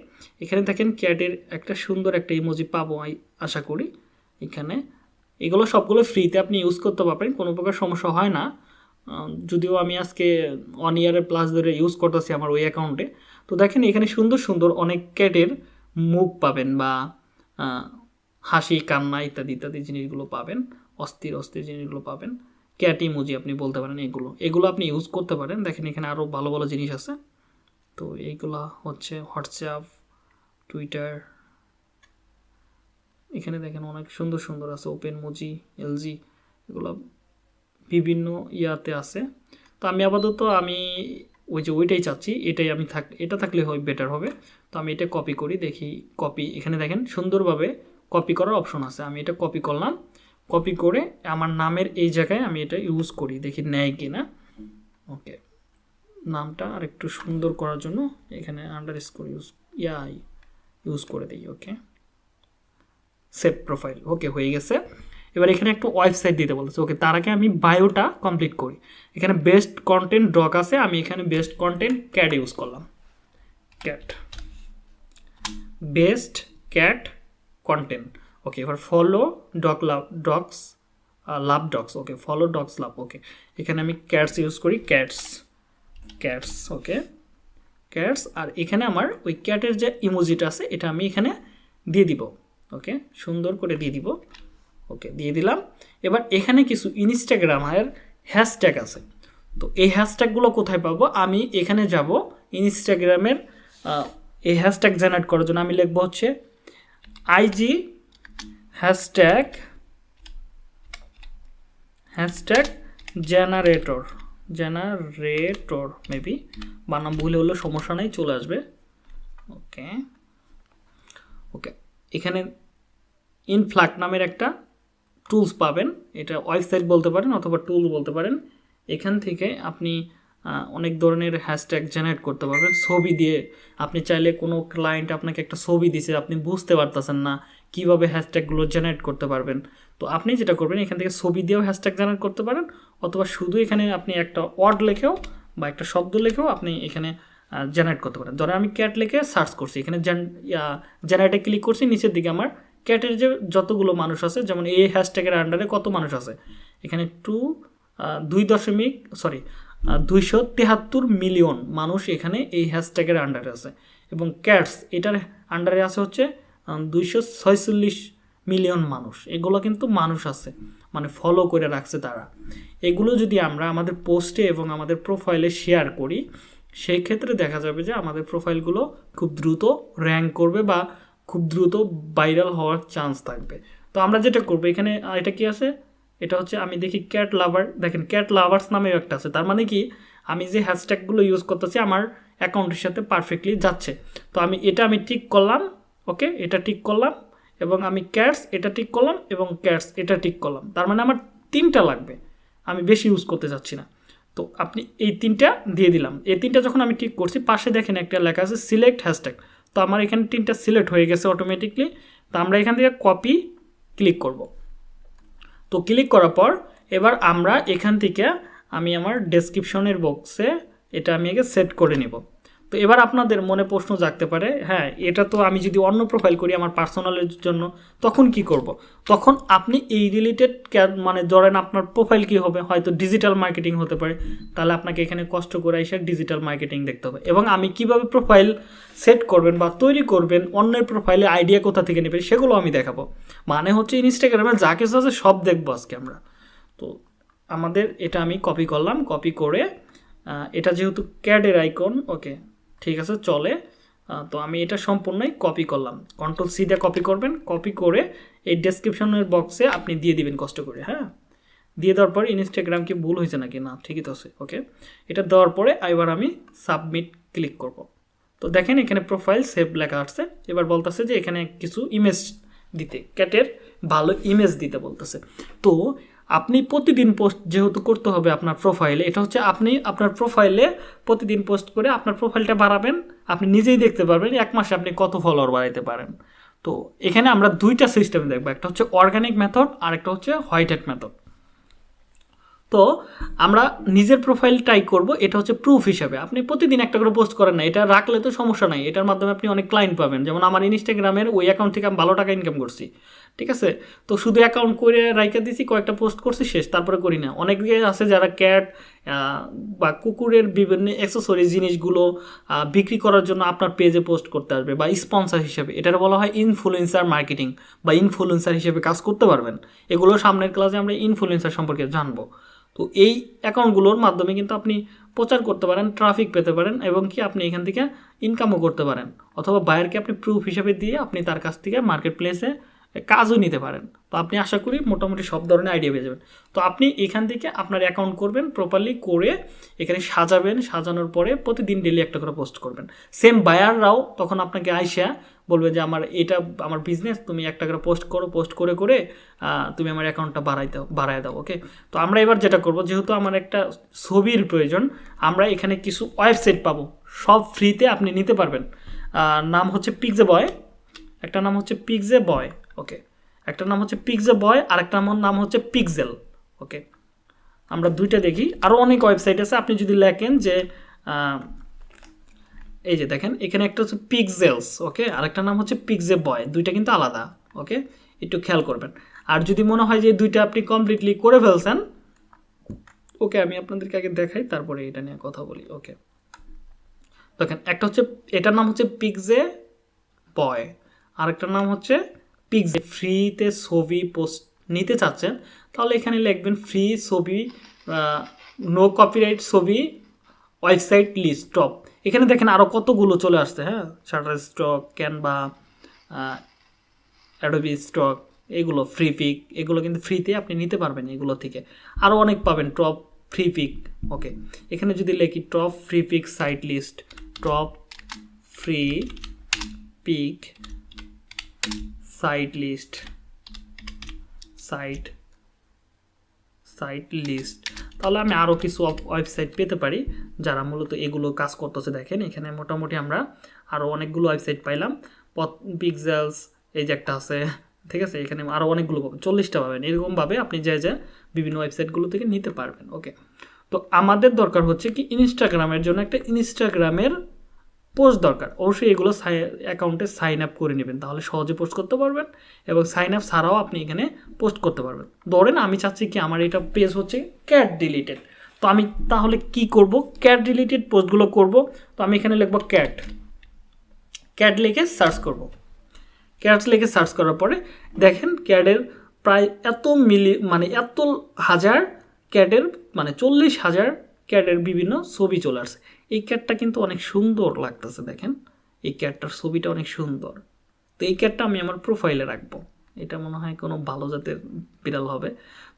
এখানে দেখেন ক্যাটের একটা সুন্দর একটা ইমোজি পাবো আশা করি। এখানে এগুলো সবগুলো ফ্রিতে আপনি ইউজ করতে পারবেন, কোনো প্রকার সমস্যা হয় না। যদিও আমি আজকে 1 ইয়ারের প্লাস ধরে ইউজ করতেছি আমার ওই অ্যাকাউন্টে। তো দেখেন এখানে সুন্দর সুন্দর অনেক ক্যাটের মুখ পাবেন, বা হাসি, কান্না ইত্যাদি ইত্যাদি জিনিসগুলো পাবেন, অস্থির অস্থির জিনিসগুলো পাবেন। ক্যাট ইমোজি আপনি বলতে পারেন, এগুলো আপনি ইউজ করতে পারেন। দেখেন এখানে আরও ভালো ভালো জিনিস আছে। তো এইগুলো হচ্ছে হোয়াটসঅ্যাপ, টুইটার, এখানে দেখেন অনেক সুন্দর সুন্দর আছে, ওপেন মোজি, এলজি, এগুলো বিভিন্ন ইয়াতে আছে। তো আমি আপাতত ওইটাই চাচ্ছি, এটাই আমি এটা থাকলে হয় বেটার হবে। তো আমি এটা কপি করি, দেখি কপি, এখানে দেখেন সুন্দরভাবে কপি করার অপশন আছে। আমি এটা কপি করলাম, কপি করে আমার নামের এই জায়গায় আমি এটা ইউজ করি, দেখি নেয় কি না। ওকে, নামটা আর একটু সুন্দর করার জন্য এখানে আন্ডারস্কোর ইউজ করে দিই। ওকে, সেভ প্রোফাইল, ওকে হয়ে গেছে। এবার এখানে একটা ওয়েবসাইট দিতে বলেছে। ওকে, তার আগে আমি বায়োটা কমপ্লিট করি। এখানে বেস্ট কন্টেন্ট ডক আছে, আমি এখানে বেস্ট কন্টেন্ট ক্যাট ইউজ করলাম। Cat, best cat content. Okay, এবার follow dogs love dogs. Okay, follow dogs love. Okay, এখানে আমি ক্যাটস ইউজ করি, ক্যাটস। Okay, cats. আর এখানে আমার ওই ক্যাটের যে ইমোজিটা আছে এটা আমি এখানে দিয়ে দিব। ওকে, সুন্দর করে দিয়ে দিব। ওকে, দিয়ে দিলাম। এবার এখানে কিছু ইনস্টাগ্রামের হ্যাশট্যাগ আছে। তো এই হ্যাশট্যাগুলো কোথায় পাবো? আমি এখানে যাব ইনস্টাগ্রামের এই হ্যাশট্যাগ জেনারেট করার জন্য আমি লিখবো হচ্ছে আইজি হ্যাশট্যাগ জেনারেটর মেবি বানাম ভুলে হলেও সমস্যা নেই, চলে আসবে। ওকে, এখানে ইনফ্লাক নামের একটা টুলস পাবেন, এটা ওয়েবসাইট বলতে পারেন অথবা টুল বলতে পারেন। এখান থেকে আপনি অনেক ধরনের হ্যাশট্যাগ জেনারেট করতে পারবেন ছবি দিয়ে। আপনি চাইলে কোনো ক্লায়েন্ট আপনাকে একটা ছবি দিছে, আপনি বুঝতে পারতেছেন না কীভাবে হ্যাশট্যাগুলো জেনারেট করতে পারবেন। তো আপনি যেটা করবেন, এখান থেকে ছবি দিয়েও হ্যাশট্যাগ জেনারেট করতে পারেন, অথবা শুধু এখানে আপনি একটা ওয়ার্ড লেখেও বা একটা শব্দ লেখেও আপনি এখানে জেনারেট করতে পারেন। ধরেন আমি ক্যাট লিখে সার্চ করছি, এখানে জেনারেটে ক্লিক করছি, নিচের দিকে আমার ক্যাটের যে যতগুলো মানুষ আছে, যেমন এই হ্যাশট্যাগের আন্ডারে কত মানুষ আছে, এখানে 273 মিলিয়ন মানুষ এখানে এই হ্যাশট্যাগের আন্ডারে আছে। এবং ক্যাটস এটার আন্ডারে আছে হচ্ছে 246 মিলিয়ন মানুষ। এগুলো কিন্তু মানুষ আছে, মানে ফলো করে রাখছে তারা। এগুলো যদি আমরা আমাদের পোস্টে এবং আমাদের প্রোফাইলে শেয়ার করি, সেই ক্ষেত্রে দেখা যাবে যে আমাদের প্রোফাইলগুলো খুব দ্রুত র্যাঙ্ক করবে বা খুব দ্রুত ভাইরাল হওয়ার চান্স থাকবে। তো আমরা যেটা করবো, এখানে এটা কি আছে, এটা হচ্ছে আমি দেখি ক্যাট লাভার, দেখেন ক্যাট লাভার্স নামেও একটা আছে। তার মানে কি, আমি যে হ্যাশট্যাগুলো ইউজ করতেছি আমার অ্যাকাউন্টের সাথে পারফেক্টলি যাচ্ছে। তো আমি টিক করলাম। ওকে, এটা টিক করলাম, এবং আমি ক্যাটস এটা টিক করলাম, এবং ক্যাটস এটা টিক করলাম। তার মানে আমার 3টা লাগবে, আমি বেশি ইউজ করতে চাচ্ছি না। তো আপনি এই 3টা দিয়ে দিলাম। এই 3টা যখন আমি টিক করছি, পাশে দেখেন একটা লেখা আছে সিলেক্ট হ্যাশট্যাগ। তো আমার এখানে 3টা সিলেক্ট হয়ে গেছে অটোমেটিকলি। তো আমরা এখান থেকে কপি ক্লিক করব। তো ক্লিক করার পর এবার আমরা এখান থেকে আমি আমার ডেসক্রিপশনের বক্সে এটা আমি আগে সেট করে নেব। তো এবার আপনাদের মনে প্রশ্ন জাগতে পারে, হ্যাঁ এটা তো আমি যদি অন্য প্রোফাইল করি আমার পার্সোনালের জন্য, তখন কি করব? তখন আপনি এই রিলেটেড মানে ধরেন আপনার প্রোফাইল কি হবে, হয়তো ডিজিটাল মার্কেটিং হতে পারে, তাহলে আপনাকে এখানে কষ্ট করে এসে ডিজিটাল মার্কেটিং দেখতে হবে। এবং আমি কিভাবে প্রোফাইল সেট করবেন বা তৈরি করবেন, অন্যের প্রোফাইলে আইডিয়া কোথা থেকে নেবেন, সেগুলো আমি দেখাবো। মানে হচ্ছে ইনস্টাগ্রামে যা কিছু আছে সব দেখবো আজকে আমরা। তো আমাদের এটা আমি কপি করলাম, কপি করে এটা যেহেতু ক্যাডের আইকন, ওকে ঠিক আছে চলে। তো আমি এটা সম্পূর্ণই কপি করলাম, Ctrl+C দিয়ে কপি করবেন। কপি করে এই ডেসক্রিপশনের বক্সে আপনি দিয়ে দিবেন কষ্ট করে। হ্যাঁ, দিয়ে দেওয়ার পরে ইনস্টাগ্রাম কি ভুল হয়েছে নাকি, না ঠিকই তো আছে। ওকে, এটা দেওয়ার পরে এবার আমি সাবমিট ক্লিক করব। তো দেখেন এখানে প্রোফাইল সেভ লেখা আসছে। এবার বলতেছে যে এখানে কিছু ইমেজ দিতে, ক্যাটের ভালো ইমেজ দিতে বলতেছে। তো আপনি প্রতিদিন পোস্ট যেহেতু করতে হবে আপনার প্রোফাইলে, এটা হচ্ছে আপনি আপনার প্রোফাইলে প্রতিদিন পোস্ট করে আপনার প্রোফাইলটা বাড়াবেন, আপনি নিজেই দেখতে পারবেন 1 মাসে আপনি কত ফলোয়ার বাড়াইতে পারেন। তো এখানে আমরা দুইটা সিস্টেম দেখবো, একটা হচ্ছে অর্গানিক মেথড আর একটা হচ্ছে হোয়াইট হ্যাট মেথড। তো আমরা নিজের প্রোফাইল ট্রাই করব, এটা হচ্ছে প্রুফ হিসাবে। আপনি প্রতিদিন একটা করে পোস্ট করেন না, এটা রাখলে তো সমস্যা নাই, এটার মাধ্যমে আপনি অনেক ক্লায়েন্ট পাবেন। যেমন আমার ইনস্টাগ্রামের ওই অ্যাকাউন্ট থেকে আমি ভালো টাকা ইনকাম করছি, ঠিক আছে। তো শুধু অ্যাকাউন্ট করে রাইখা দিছি, কয়েকটা পোস্ট করছি, শেষ, তারপরে করি না। অনেকে আছে যারা ক্যাট বা কুকুরের বিভিন্ন অ্যাক্সেসরিজ জিনিসগুলো বিক্রি করার জন্য আপনার পেজে পোস্ট করতে আসবে বা স্পন্সর হিসেবে, এটার বলা হয় ইনফ্লুয়েন্সার মার্কেটিং বা ইনফ্লুয়েন্সার হিসেবে কাজ করতে পারবেন। এগুলো সামনের ক্লাসে আমরা ইনফ্লুয়েন্সার সম্পর্কে জানবো। তো এই অ্যাকাউন্টগুলোর মাধ্যমে কিন্তু আপনি প্রচার করতে পারেন, ট্রাফিক পেতে পারেন, এবং কি আপনি এখান থেকে ইনকামও করতে পারেন, অথবা বায়ারকে আপনি প্রুফ হিসাবে দিয়ে আপনি তার কাছ থেকে মার্কেট প্লেসে কাজও নিতে পারেন। তো আপনি আশা করি মোটামুটি সব ধরনের আইডিয়া পেয়ে যাবেন। তো আপনি এখান থেকে আপনার অ্যাকাউন্ট করবেন, প্রপারলি করে এখানে সাজাবেন, সাজানোর পরে প্রতিদিন ডেলি একটা করে পোস্ট করবেন। সেম বায়াররাও তখন আপনাকে আইসা বলবে যে আমার এটা আমার বিজনেস, তুমি একটা করে পোস্ট করো, পোস্ট করে করে তুমি আমার অ্যাকাউন্টটা বাড়ায় দাও। ওকে, তো আমরা এবার যেটা করব, যেহেতু আমার একটা ছবির প্রয়োজন, আমরা এখানে কিছু ওয়েবসাইট পাবো, সব ফ্রিতে আপনি নিতে পারবেন। নাম হচ্ছে পিক্সে বয়, একটা নাম হচ্ছে পিক্সে বয়, ওকে, একটা নাম হচ্ছে পিক্সে বয়, আর একটা নাম হচ্ছে পিক্সেল। ওকে, আমরা দুইটা দেখি, আরও অনেক ওয়েবসাইট আছে। আপনি যদি লেখেন যে এই যে দেখেন এখানে একটা হচ্ছে পিক্সেলস, ওকে, আরেকটা নাম হচ্ছে পিক্সে বয়, দুইটা কিন্তু আলাদা। ওকে, একটু খেয়াল করবেন। আর যদি মনে হয় যে দুইটা আপনি কমপ্লিটলি করে ফেলছেন, ওকে, আমি আপনাদেরকে আগে দেখাই, তারপরে এটা নিয়ে কথা বলি। ওকে, দেখেন একটা হচ্ছে, এটার নাম হচ্ছে পিক্সে বয়, আরেকটার নাম হচ্ছে পিক্সে। ফ্রিতে ছবি পোস্ট নিতে চাচ্ছেন তাহলে এখানে লিখবেন ফ্রি ছবি, নো কপিরাইট ছবি, ওয়েবসাইট লিস্ট টপ। এখানে দেখেন আরও কতগুলো চলে আসছে, হ্যাঁ, shutter stock, Canva, Adobe stock, এগুলো ফ্রি পিক, এগুলো কিন্তু ফ্রিতে আপনি নিতে পারবেন এগুলো থেকে। আরও অনেক পাবেন, টপ ফ্রি পিক। ওকে, এখানে যদি লিখি top free pic site list, top free pic site list, site list, তাহলে আমি আরও কিছু ওয়েবসাইট পেতে পারি যারা মূলত এগুলো কাজ করতেছে। দেখেন এখানে মোটামুটি আমরা আরও অনেকগুলো ওয়েবসাইট পাইলাম। পিক্সেলস, এই যে একটা আছে, ঠিক আছে, এখানে আরও অনেকগুলো পাবেন, 40টা পাবেন। এরকমভাবে আপনি যে বিভিন্ন ওয়েবসাইটগুলো থেকে নিতে পারবেন। ওকে, তো আমাদের দরকার হচ্ছে কি, ইনস্টাগ্রামের জন্য একটা ইনস্টাগ্রামের পোস্ট দরকার। অবশ্যই এগুলো অ্যাকাউন্টে সাইন আপ করে নেবেন, তাহলে সহজে পোস্ট করতে পারবেন, এবং সাইন আপ ছাড়াও আপনি এখানে পোস্ট করতে পারবেন। ধরেন আমি চাচ্ছি কি আমার এটা পেজ হচ্ছে ক্যাট ডিলিটেড, তো আমি তাহলে কি করব, ক্যাট ডিলিটেড পোস্টগুলো করব। তো আমি এখানে লিখব ক্যাট লিখে সার্চ করব। ক্যাট লিখে সার্চ করার পরে দেখেন ক্যাটের প্রায় এত হাজার ক্যাটের, 40,000 ক্যাটের বিভিন্ন ছবি চলে আসছে। এই ক্যাটটা কিন্তু অনেক সুন্দর লাগতেছে, দেখেন এই ক্যাটটার ছবিটা অনেক সুন্দর। তো এই ক্যাটটা আমি আমার প্রোফাইলে রাখবো, এটা মনে হয় কোনো ভালো জাতের বিড়াল হবে।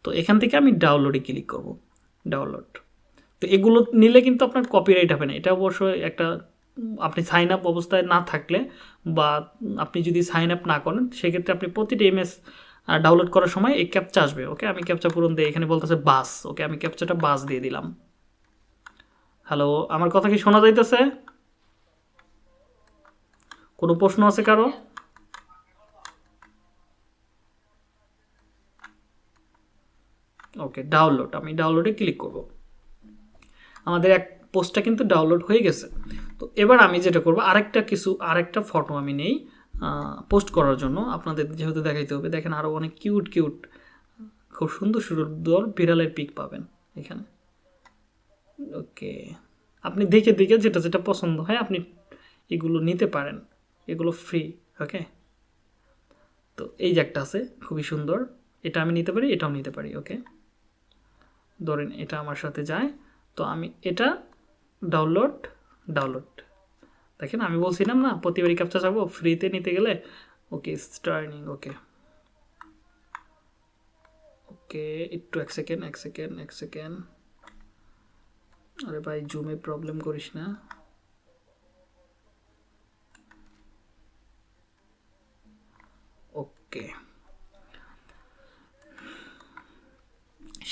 তো এখান থেকে আমি ডাউনলোডে ক্লিক করব, ডাউনলোড। তো এগুলো নিলে কিন্তু আপনার কপিরাইট হবে না, এটা অবশ্যই একটা, আপনি সাইন আপ অবস্থায় না থাকলে বা আপনি যদি সাইন আপ না করেন, সেক্ষেত্রে আপনি প্রতিটা ইমেজ ডাউনলোড করার সময় এই ক্যাপচা আসবে। ওকে, আমি ক্যাপচা পূরণ দিয়ে, এখানে বলতেছে বাস, ওকে, আমি ক্যাপচাটা বাস দিয়ে দিলাম। হ্যালো, আমার কথা কি শোনা যাইতেছে? কোনো প্রশ্ন আছে কারো? ওকে, ডাউনলোড, আমি ডাউনলোডে ক্লিক করব। আমাদের এক পোস্টটা কিন্তু ডাউনলোড হয়ে গেছে। তো এবার আমি যেটা করব, আরেকটা ফটো আমি নেই পোস্ট করার জন্য, আপনাদের যেহেতু দেখাইতে হবে। দেখেন আরও অনেক কিউট খুব সুন্দর সুন্দর বিড়ালের পিক পাবেন এখানে। ওকে, আপনি দেখে যেটা পছন্দ হয় আপনি এগুলো নিতে পারেন, এগুলো ফ্রি। ওকে, তো এই যে একটা আছে খুবই সুন্দর, এটা আমি নিতে পারি, এটাও নিতে পারি। ওকে, ধরেন এটা আমার সাথে যায়, তো আমি এটা ডাউনলোড, দেখেন আমি বলছিলাম না প্রতিবারই ক্যাপচা চাবো ফ্রিতে নিতে গেলে। ওকে, স্টার্নিং। ওকে, একটু এক সেকেন্ড। আরে ভাই, জুমে প্রবলেম করিস না। ওকে,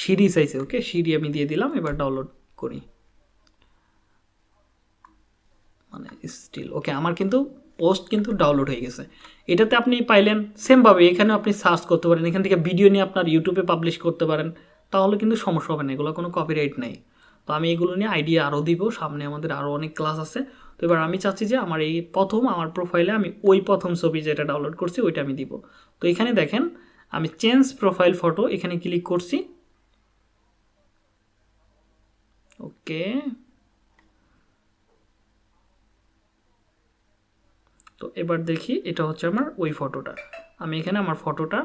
সিঁড়ি চাইছে, ওকে সিঁড়ি আমি দিয়ে দিলাম। এবার ডাউনলোড করি, মানে স্টিল ওকে আমার কিন্তু পোস্ট কিন্তু ডাউনলোড হয়ে গেছে। এটাতে আপনি পাইলেন সেমভাবে এখানে আপনি সার্চ করতে পারেন, এখান থেকে ভিডিও নিয়ে আপনার ইউটিউবে পাবলিশ করতে পারেন, তাহলে কিন্তু সমস্যা হবে না, এগুলো কোনো কপিরাইট নেই। তো আমি এগুলো নিয়ে আইডিয়া আরও দিব, সামনে আমাদের আরও অনেক ক্লাস আছে। তো এবার আমি চাচ্ছি যে আমার এই প্রথম আমার প্রোফাইলে আমি ওই প্রথম ছবি যেটা ডাউনলোড করছি ওইটা আমি দিব। তো এখানে দেখেন আমি চেঞ্জ প্রোফাইল ফটো এখানে ক্লিক করছি, ওকে। তো এবার দেখি এটা হচ্ছে আমার ওই ফটোটা, আমি এখানে আমার ফটোটা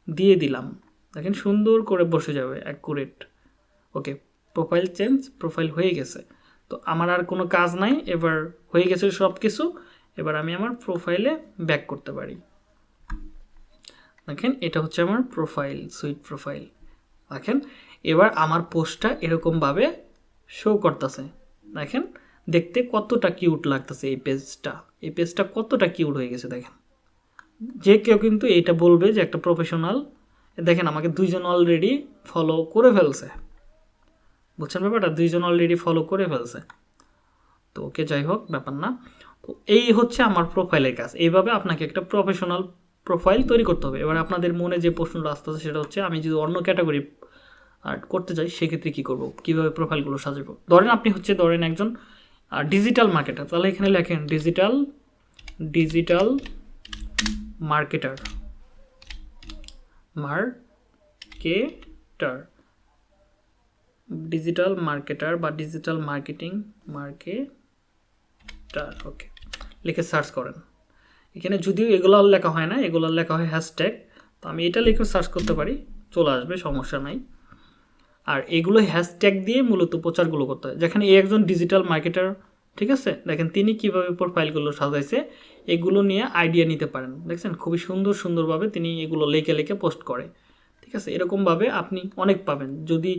দিয়ে দিলাম, দেখেন সুন্দর করে বসে যাবে অ্যাকুরেট, ওকে। প্রোফাইল চেঞ্জ, প্রোফাইল হয়ে গেছে। তো আমার আর কোনো কাজ নাই, এবার হয়ে গেছে সব কিছু। এবার আমি আমার প্রোফাইলে ব্যাক করতে পারি, দেখেন এটা হচ্ছে আমার প্রোফাইল, সুইট প্রোফাইল। দেখেন এবার আমার পোস্টটা এরকমভাবে শো করতেছে, দেখেন দেখতে কতটা কিউট লাগতেছে এই পেজটা, এই পেজটা কতটা কিউট হয়ে গেছে দেখেন। যে কেউ কিন্তু এটা বলবে যে একটা প্রফেশনাল। দেখেন আমাকে দুইজন অলরেডি ফলো করে ফেলছে, বুঝছেন ব্যাপারটা, দুইজন অলরেডি ফলো করে ফেলছে। তো ওকে যাই হোক ব্যাপার না। তো এই হচ্ছে আমার প্রোফাইলের কাজ, এইভাবে আপনাকে একটা প্রফেশনাল প্রোফাইল তৈরি করতে হবে। এবার আপনাদের মনে যে প্রশ্নটা আসতেছে সেটা হচ্ছে আমি যদি অন্য ক্যাটাগরি আর্ট করতে চাই সেক্ষেত্রে কী করবো, কীভাবে প্রোফাইলগুলো সাজাবো। ধরেন আপনি হচ্ছে ধরেন একজন ডিজিটাল মার্কেটার, তাহলে এখানে লেখেন ডিজিটাল মার্কেটার, ডিজিটাল মার্কেটার বা ডিজিটাল মার্কেটার, ওকে লিখে সার্চ করেন। এখানে যদিও এগুলো লেখা হয় না, এগুলো লেখা হয় হ্যাশট্যাগ, তো আমি এটা লিখে সার্চ করতে পারি, চলে আসবে, সমস্যা নাই। আর এগুলো হ্যাশট্যাগ দিয়ে মূলত প্রচারগুলো করতে হয়। যেখানে এই একজন ডিজিটাল মার্কেটার, ঠিক আছে, দেখেন তিনি কীভাবে প্রোফাইলগুলো সাজাইছে, এগুলো নিয়ে আইডিয়া নিতে পারেন। দেখছেন খুবই সুন্দরভাবে তিনি এগুলো লেখে পোস্ট করে, ঠিক আছে। এরকমভাবে আপনি অনেক পাবেন। যদি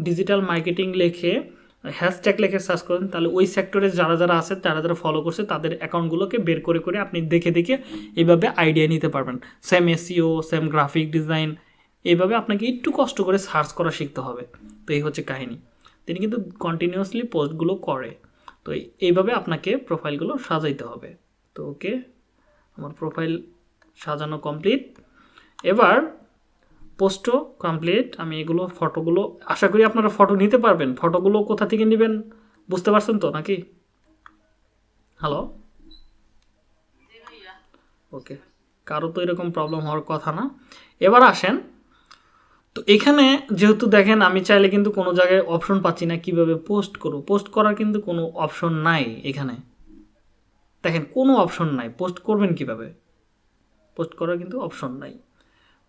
ডিজিটাল মার্কেটিং লেখে হ্যাশট্যাগ লেখে সার্চ করেন, তাহলে ওই সেক্টরে যারা আছে, যারা ফলো করছে তাদের অ্যাকাউন্টগুলোকে বের করে আপনি দেখে এইভাবে আইডিয়া নিতে পারবেন। Same SEO, same graphic design, এইভাবে আপনাকে একটু কষ্ট করে সার্চ করা শিখতে হবে। তো এই হচ্ছে কাহিনী। তিনি কিন্তু কন্টিনিউয়াসলি পোস্টগুলো করে। তো এইভাবে আপনাকে প্রোফাইলগুলো সাজাইতে হবে। তো ওকে আমার প্রোফাইল সাজানো কমপ্লিট, এবার পোস্টও কমপ্লিট। আমি এগুলো ফটোগুলো, আশা করি আপনারা ফটো নিতে পারবেন। ফটোগুলো কোথা থেকে নেবেন বুঝতে পারছেন তো নাকি? হ্যালো, ওকে, কারো তো এরকম প্রবলেম হওয়ার কথা না। এবার আসেন, তো এখানে যেহেতু দেখেন আমি চাইলে কিন্তু কোনো জায়গায় অপশন পাচ্ছি না কিভাবে পোস্ট করব। পোস্ট করার কিন্তু কোনো অপশন নাই এখানে, দেখেন কোনো অপশন নাই। পোস্ট করবেন কিভাবে, পোস্ট করার কিন্তু অপশন নাই।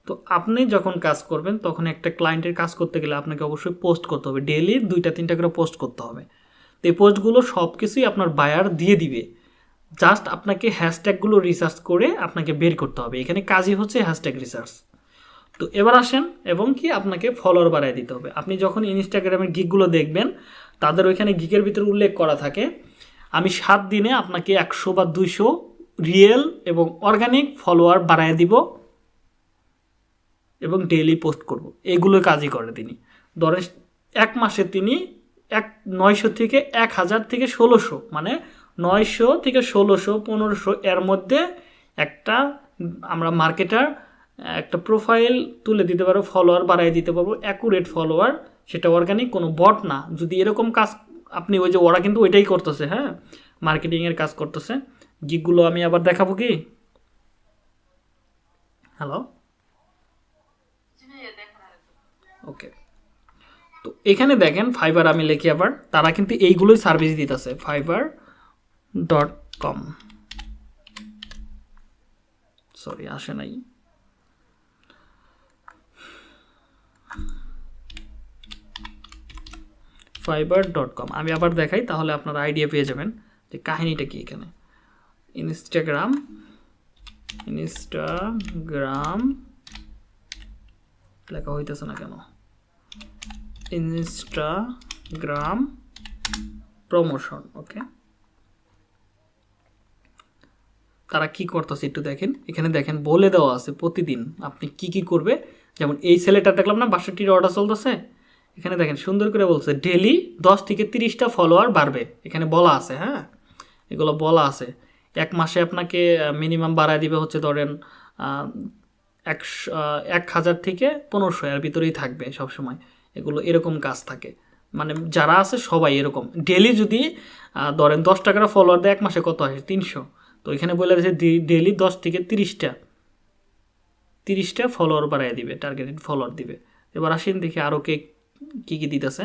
তো আপনি যখন কাজ করবেন তখন একটা ক্লায়েন্টের কাজ করতে গেলে আপনাকে অবশ্যই পোস্ট করতে হবে, ডেইলি 2-3টা করে পোস্ট করতে হবে। তো এই পোস্টগুলো সব কিছুই আপনার বায়ার দিয়ে দিবে, জাস্ট আপনাকে হ্যাশট্যাগুলো রিসার্চ করে আপনাকে বের করতে হবে। এখানে কাজই হচ্ছে হ্যাশট্যাগ রিসার্চ। তো এবার আসেন, এবং কি আপনাকে ফলোয়ার বাড়ায় দিতে হবে। আপনি যখন ইনস্টাগ্রামের গিকগুলো দেখবেন তাদের ওইখানে গিকের ভিতরে উল্লেখ করা থাকে আমি 7 দিনে আপনাকে 100 বা 200 রিয়েল এবং অর্গানিক ফলোয়ার বাড়ায় দিব এবং ডেইলি পোস্ট করব। এগুলো কাজই করে তিনি। ধরেন 1 মাসে তিনি 900 থেকে 1000 থেকে 1600, মানে 900 থেকে 1600 1500 এর মধ্যে একটা আমরা মার্কেটার একটা প্রোফাইল তুলে দিতে পারবো, ফলোয়ার বাড়াই দিতে পারবো, অ্যাকুরেট ফলোয়ার, সেটা অর্গানিক, কোনো বট না। যদি এরকম কাজ আপনি, ওই যে ওরা কিন্তু ওইটাই করতেছে, হ্যাঁ মার্কেটিংয়ের কাজ করতেছে। গিকগুলো আমি আবার দেখাবো কি? হ্যালো, ওকে। তো এখানে দেখেন ফাইবার আমি লিখি, আবার তারা কিন্তু এইগুলোই সার্ভিস দিতেছে, fiverr.com, সরি আসে নাই, fiverr.com। আমি আবার দেখাই তাহলে আপনারা আইডিয়া পেয়ে যাবেন যে কাহিনীটা কি। এখানে ইনস্টাগ্রাম লেখা হইতেছে না কেন, ইনস্টাগ্রাম প্রমোশন, ওকে। তারা কি করতেছে একটু দেখেন, এখানে দেখেন বলে দেওয়া আছে প্রতিদিন আপনি কি করবে। যেমন এই ছেলেটা দেখলাম না 62টি অর্ডার চলতেছে, এখানে দেখেন সুন্দর করে বলছে ডেলি 10 থেকে 30টা ফলোয়ার বাড়বে, এখানে বলা আছে। হ্যাঁ, এগুলো বলা আছে। এক মাসে আপনাকে মিনিমাম বাড়ায় দিবে হচ্ছে ধরেন 1000 থেকে 1500 এর ভিতরেই থাকবে সবসময়। এগুলো এরকম কাজ থাকে, মানে যারা আছে সবাই এরকম। ডেলি যদি ধরেন 10 টাকার ফলোয়ার দেয় এক মাসে কত আসে 300। তো এখানে বলে যে ডেলি 10 থেকে 30টা ফলোয়ার বাড়ায় দিবে, টার্গেটেড ফলোয়ার দিবে। এবার আসেন দেখি আরও কী কী দিতেছে।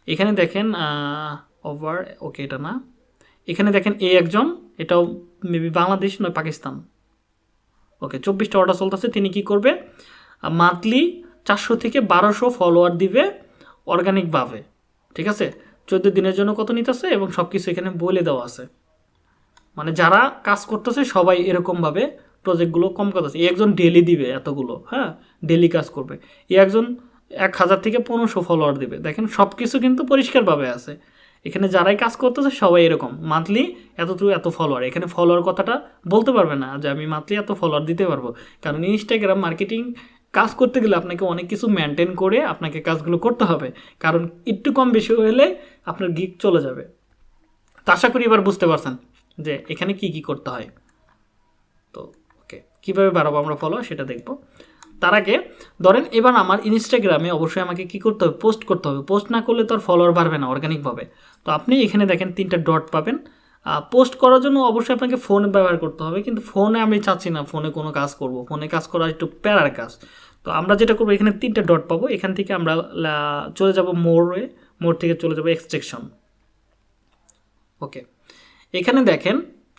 এখানে দেখেন ওভার, ওকে এটা না, এখানে দেখেন একজন, এটাও মেবি বাংলাদেশ নয় পাকিস্তান। ওকে, 24টা অর্ডার চলতেছে। তিনি কি করবে, মান্থলি 400 থেকে 1200 ফলোয়ার দিবে অর্গানিকভাবে। ঠিক আছে, 14 দিনের জন্য কত নিতেছে এবং সব কিছু এখানে বলে দেওয়া আছে। মানে যারা কাজ করতেছে সবাই এরকমভাবে প্রজেক্টগুলো কম করতেছে। একজন ডেলি দিবে এতগুলো, হ্যাঁ, ডেলি কাজ করবে। একজন 1000 থেকে 1500 ফলোয়ার দিবে। দেখেন সব কিছু কিন্তু পরিষ্কারভাবে আছে। এখানে যারাই কাজ করতেছে সবাই এরকম, মান্থলি এত ফলোয়ার। এখানে ফলোয়ার কথাটা বলতে পারবে না যে আমি মান্থলি এত ফলোয়ার দিতে পারবো, কারণ ইনস্টাগ্রাম মার্কেটিং কাজ করতে গেলে আপনাকে অনেক কিছু মেনটেন করে আপনাকে কাজগুলো করতে হবে, কারণ একটু কম বেশি হলে আপনার গিগ চলে যাবে। তো আশা করি এবার বুঝতে পারছেন যে এখানে কি কি করতে হয়। তো ওকে, কীভাবে বাড়াবো আমরা ফলোয়ার সেটা দেখবো। তার আগে ধরেন এবার আমার ইনস্টাগ্রামে অবশ্যই আমাকে কি করতে হবে, পোস্ট করতে হবে। পোস্ট না করলে তো আর ফলোয়ার বাড়বে না অর্গানিকভাবে। তো আপনি এখানে দেখেন 3টা ডট পাবেন। পোস্ট করার জন্য অবশ্যই আপনাকে ফোন ব্যবহার করতে হবে, কিন্তু ফোনে আমি চাচ্ছি না ফোনে কোনো কাজ করব, ফোনে কাজ করা একটু প্যারার কাজ। তো আমরা যেটা করবো, এখানে 3টা ডট পাবো, এখান থেকে আমরা চলে যাব মোর থেকে চলে যাব এক্সট্রাকশন। ওকে, এখানে দেখেন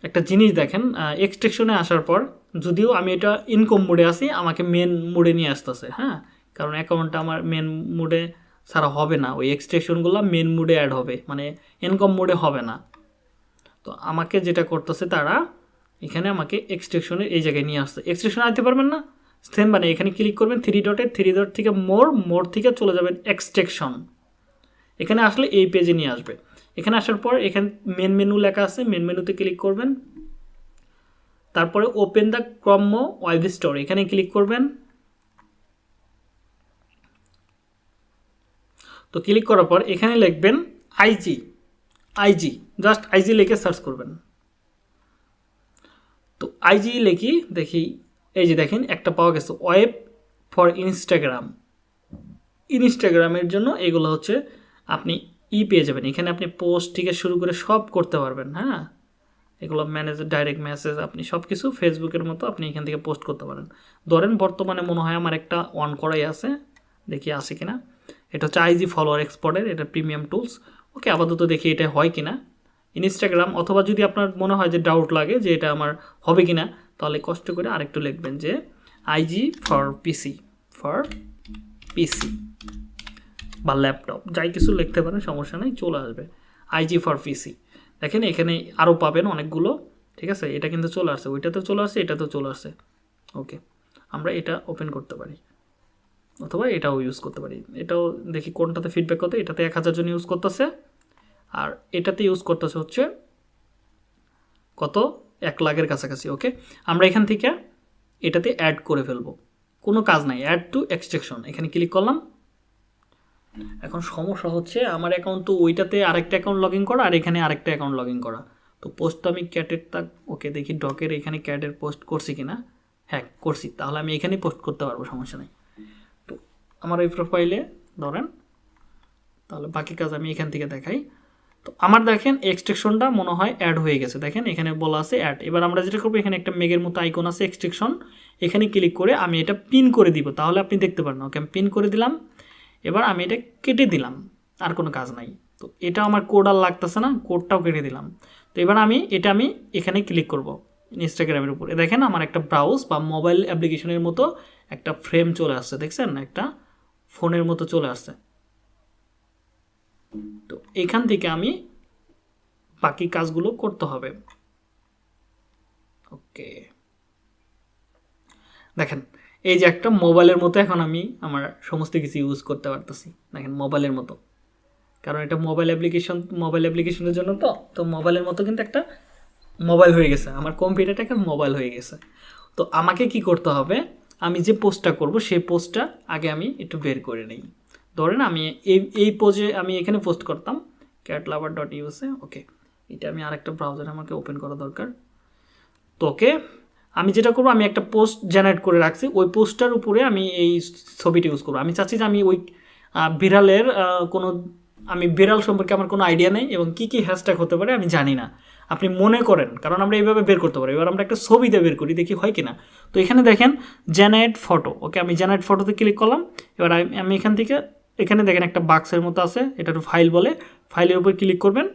একটা জিনিস দেখেন, এক্সট্রাকশনে আসার পর যদিও আমি এটা ইনকম মোডে আছি, আমাকে মেন মোডে নিয়ে আসতেছে। হ্যাঁ, কারণ অ্যাকাউন্টটা আমার মেন মোডে ছাড়া হবে না, ওই এক্সট্রাকশনগুলো মেন মোডে অ্যাড হবে, মানে ইনকম মোডে হবে না। তো আমাকে যেটা করতেছে তারা এখানে আমাকে এক্সট্রাকশনের এই জায়গায় নিয়ে আসছে। এক্সট্রাকশনে আসতে পারবেন না, সেম মানে এখানে ক্লিক করবেন 3 ডট থেকে মোর থেকে চলে যাবেন এক্সট্রাকশন। এখানে আসলে এই পেজে নিয়ে আসবে। এখানে আসার পর এখানে মেন মেনু লেখা আছে, মেন মেনুতে ক্লিক করবেন। তারপরে ওপেন দ্য ক্রম ওয়েব স্টোর, এখানে ক্লিক করবেন। তো ক্লিক করার পর এখানে লিখবেন আইজি, জাস্ট আইজি লিখে সার্চ করবেন। তো আইজি লিখি দেখি, এই যে দেখেন একটা পাওয়া গেছে, ওয়েব ফর ইনস্টাগ্রামের জন্য। এগুলো হচ্ছে আপনি পেয়ে যাবেন। এখানে আপনি পোস্ট থেকে শুরু করে সব করতে পারবেন। হ্যাঁ, এগুলো ডাইরেক্ট মেসেজ, আপনি সব কিছু ফেসবুকের মতো আপনি এখান থেকে পোস্ট করতে পারেন। ধরেন বর্তমানে মনে হয় আমার একটা অন করাই আছে, দেখি আছে কিনা। এটা হচ্ছে আইজি ফলোয়ার এক্সপোর্টের, এটা প্রিমিয়াম টুলস। ওকে, আপাতত দেখি এটা হয় কিনা ইনস্টাগ্রাম। অথবা যদি আপনার মনে হয় যে ডাউট লাগে যে এটা আমার হবে কিনা, তাহলে কষ্ট করে আরেকটু লিখবেন যে আইজি ফর পিসি বা ল্যাপটপ, যাই কিছু লিখতে পারেন, সমস্যা নেই, চলে আসবে আইজি ফর পিসি। দেখেন এখানে আরও পাবেন অনেকগুলো। ঠিক আছে, এটা কিন্তু চলে আসছে, ওইটাতেও চলে আসছে, এটাতেও চলে আসছে। ওকে, আমরা এটা ওপেন করতে পারি অথবা এটাও ইউজ করতে পারি। এটাও দেখি কোনটাতে ফিডব্যাক কত। এটাতে 1000 জন ইউজ করতেছে, আর এটাতে ইউজ করতেছে হচ্ছে কত, 1 লাখের কাছাকাছি। ওকে, আমরা এখান থেকে এটাতে অ্যাড করে ফেলবো, কোনো কাজ নাই, অ্যাড টু এক্সট্রাকশন, এখানে ক্লিক করলাম। এখন সমস্যা হচ্ছে আমার অ্যাকাউন্ট তো ওইটাতে আরেকটা অ্যাকাউন্ট লগ ইন করা, আর এখানে আরেকটা অ্যাকাউন্ট লগ ইন করা। তো পোস্ট তো আমি ক্যাটের ওকে দেখি ডকের এখানে ক্যাটের পোস্ট করছি কিনা। হ্যাঁ করছি, তাহলে আমি এখানেই পোস্ট করতে পারবো, সমস্যা নেই। তো আমার এই প্রোফাইলে ধরেন, তাহলে বাকি কাজ আমি এখান থেকে দেখাই। তো আমার দেখেন এক্সট্রাকশনটা মনে হয় অ্যাড হয়ে গেছে, দেখেন এখানে বলা আছে অ্যাড। এবার আমরা যেটা করবো, এখানে একটা মেঘের মতো আইকন আছে এক্সট্রাকশন, এখানে ক্লিক করে আমি এটা পিন করে দিব, তাহলে আপনি দেখতে পারেন। ওকে, আমি পিন করে দিলাম। এবার আমি এটা কেটে দিলাম, আর কোনো কাজ নাই। তো এটা আমার কোড আর লাগতেছে না, কোডটাও কেটে দিলাম। তো এবার আমি এখানে ক্লিক করব ইনস্টাগ্রামের উপরে। দেখেন আমার একটা ব্রাউজ বা মোবাইল অ্যাপ্লিকেশনের মতো একটা ফ্রেম চলে আসছে, দেখছেন, একটা ফোনের মতো চলে আসছে। তো এখান থেকে আমি বাকি কাজগুলো করতে হবে। ওকে, দেখেন এই যে একটা মোবাইলের মতো এখন আমি আমার সমস্ত কিছু ইউজ করতে পারতেছি, দেখেন মোবাইলের মতো, কারণ এটা মোবাইল অ্যাপ্লিকেশনের জন্য। তো মোবাইলের মতো কিন্তু একটা মোবাইল হয়ে গেছে, আমার কম্পিউটারটা একটা মোবাইল হয়ে গেছে। তো আমাকে কি করতে হবে, আমি যে পোস্টটা করব সেই পোস্টটা আগে আমি একটু বের করে নিই। ধরেন আমি এই পোজে আমি এখানে পোস্ট করতাম catlover.usa। ওকে, এটা আমি আরেকটা ব্রাউজারে আমাকে ওপেন করা দরকার। তো ওকে, আমি যেটা করবো, আমি একটা পোস্ট জেনারেট করে রাখছি, ওই পোস্টটার উপরে আমি এই ছবিটা ইউজ করবো। আমি চাচ্ছি যে আমি ওই বিড়ালের কোনো, আমি বিড়াল সম্পর্কে আমার কোনো আইডিয়া নেই এবং কী কী হ্যাশট্যাগ হতে পারে আমি জানি না, আপনি মনে করেন, কারণ আমরা এইভাবে বের করতে পারি। এবার আমরা একটা ছবিতে বের করি, দেখি হয় কিনা। তো এখানে দেখেন জেনারেট ফটো। ওকে, আমি জেনারেট ফটোতে ক্লিক করলাম। এবার আমি এখান থেকে, এখানে দেখেন একটা বাক্সের মতো আছে, এটা একটু ফাইল বলে, ফাইলের উপর ক্লিক করবেন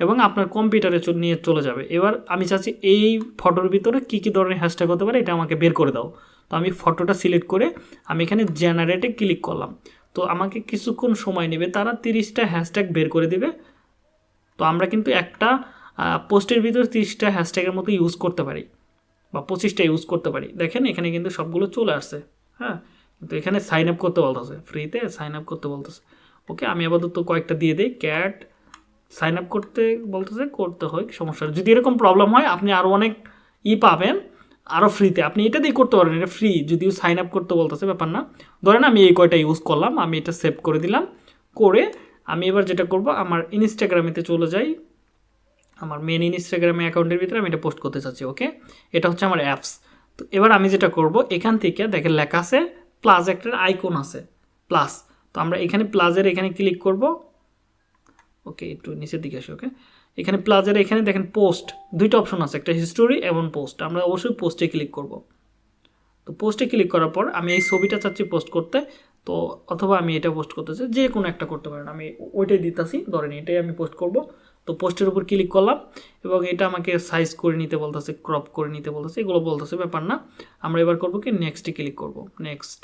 এবং আপনার কম্পিউটারে নিয়ে চলে যাবে। এবার আমি চাচ্ছি এই ফটোর ভিতরে কী কী ধরনের হ্যাশট্যাগ হতে পারে এটা আমাকে বের করে দাও। তো আমি ফটোটা সিলেক্ট করে আমি এখানে জেনারেটে ক্লিক করলাম। তো আমাকে কিছুক্ষণ সময় নেবে, তারা 30টা হ্যাশট্যাগ বের করে দিবে। তো আমরা কিন্তু একটা পোস্টের ভিতরে 30টা হ্যাশট্যাগের মতো ইউজ করতে পারি বা 25টা ইউজ করতে পারি। দেখেন এখানে কিন্তু সবগুলো চলে আসছে। হ্যাঁ, কিন্তু এখানে সাইন আপ করতে বলতেছে, ফ্রিতে সাইন আপ করতে বলতেছে। ওকে, আমি আপাতত কয়েকটা দিয়ে দিই। ক্যাট সাইন আপ করতে বলতেছে, করতে হয়, সমস্যা। যদি এরকম প্রবলেম হয় আপনি আরও অনেক পাবেন আরও ফ্রিতে, আপনি এটা দিয়ে করতে পারেন, এটা ফ্রি, যদিও সাইন আপ করতে বলতেছে, ব্যাপার না। ধরেন আমি এই কয়টা ইউজ করলাম, আমি এটা সেভ করে দিলাম। করে আমি এবার যেটা করব, আমার ইনস্টাগ্রামেতে চলে যাই, আমার মেন ইনস্টাগ্রামে অ্যাকাউন্টের ভিতরে আমি এটা পোস্ট করতে চাচ্ছি। ওকে, এটা হচ্ছে আমার অ্যাপস। তো এবার আমি যেটা করব, এখান থেকে দেখেন লেখা আছে প্লাস, একটা আইকন আছে প্লাস। তো আমরা এখানে প্লাসের এখানে ক্লিক করব। ওকে, একটু নিচের দিকে আসি। ওকে, এখানে প্লাসের এখানে দেখেন পোস্ট, দুইটা অপশন আছে, একটা হিস্টোরি এবং পোস্ট। আমরা অবশ্যই পোস্টে ক্লিক করব। তো পোস্টে ক্লিক করার পর আমি এই ছবিটা চাচ্ছি পোস্ট করতে, তো অথবা আমি এটা পোস্ট করতে চাই, যে কোনো একটা করতে পারেন, আমি ওইটাই দিতেছি, ধরেন এটাই আমি পোস্ট করব। তো পোস্টের উপর ক্লিক করলাম এবং এটা আমাকে সাইজ করে নিতে বলতেছে, ক্রপ করে নিতে বলতেছে, এগুলো বলতেছে, ব্যাপার না। আমরা এবার করবো কি, নেক্সটে ক্লিক করব, নেক্সট।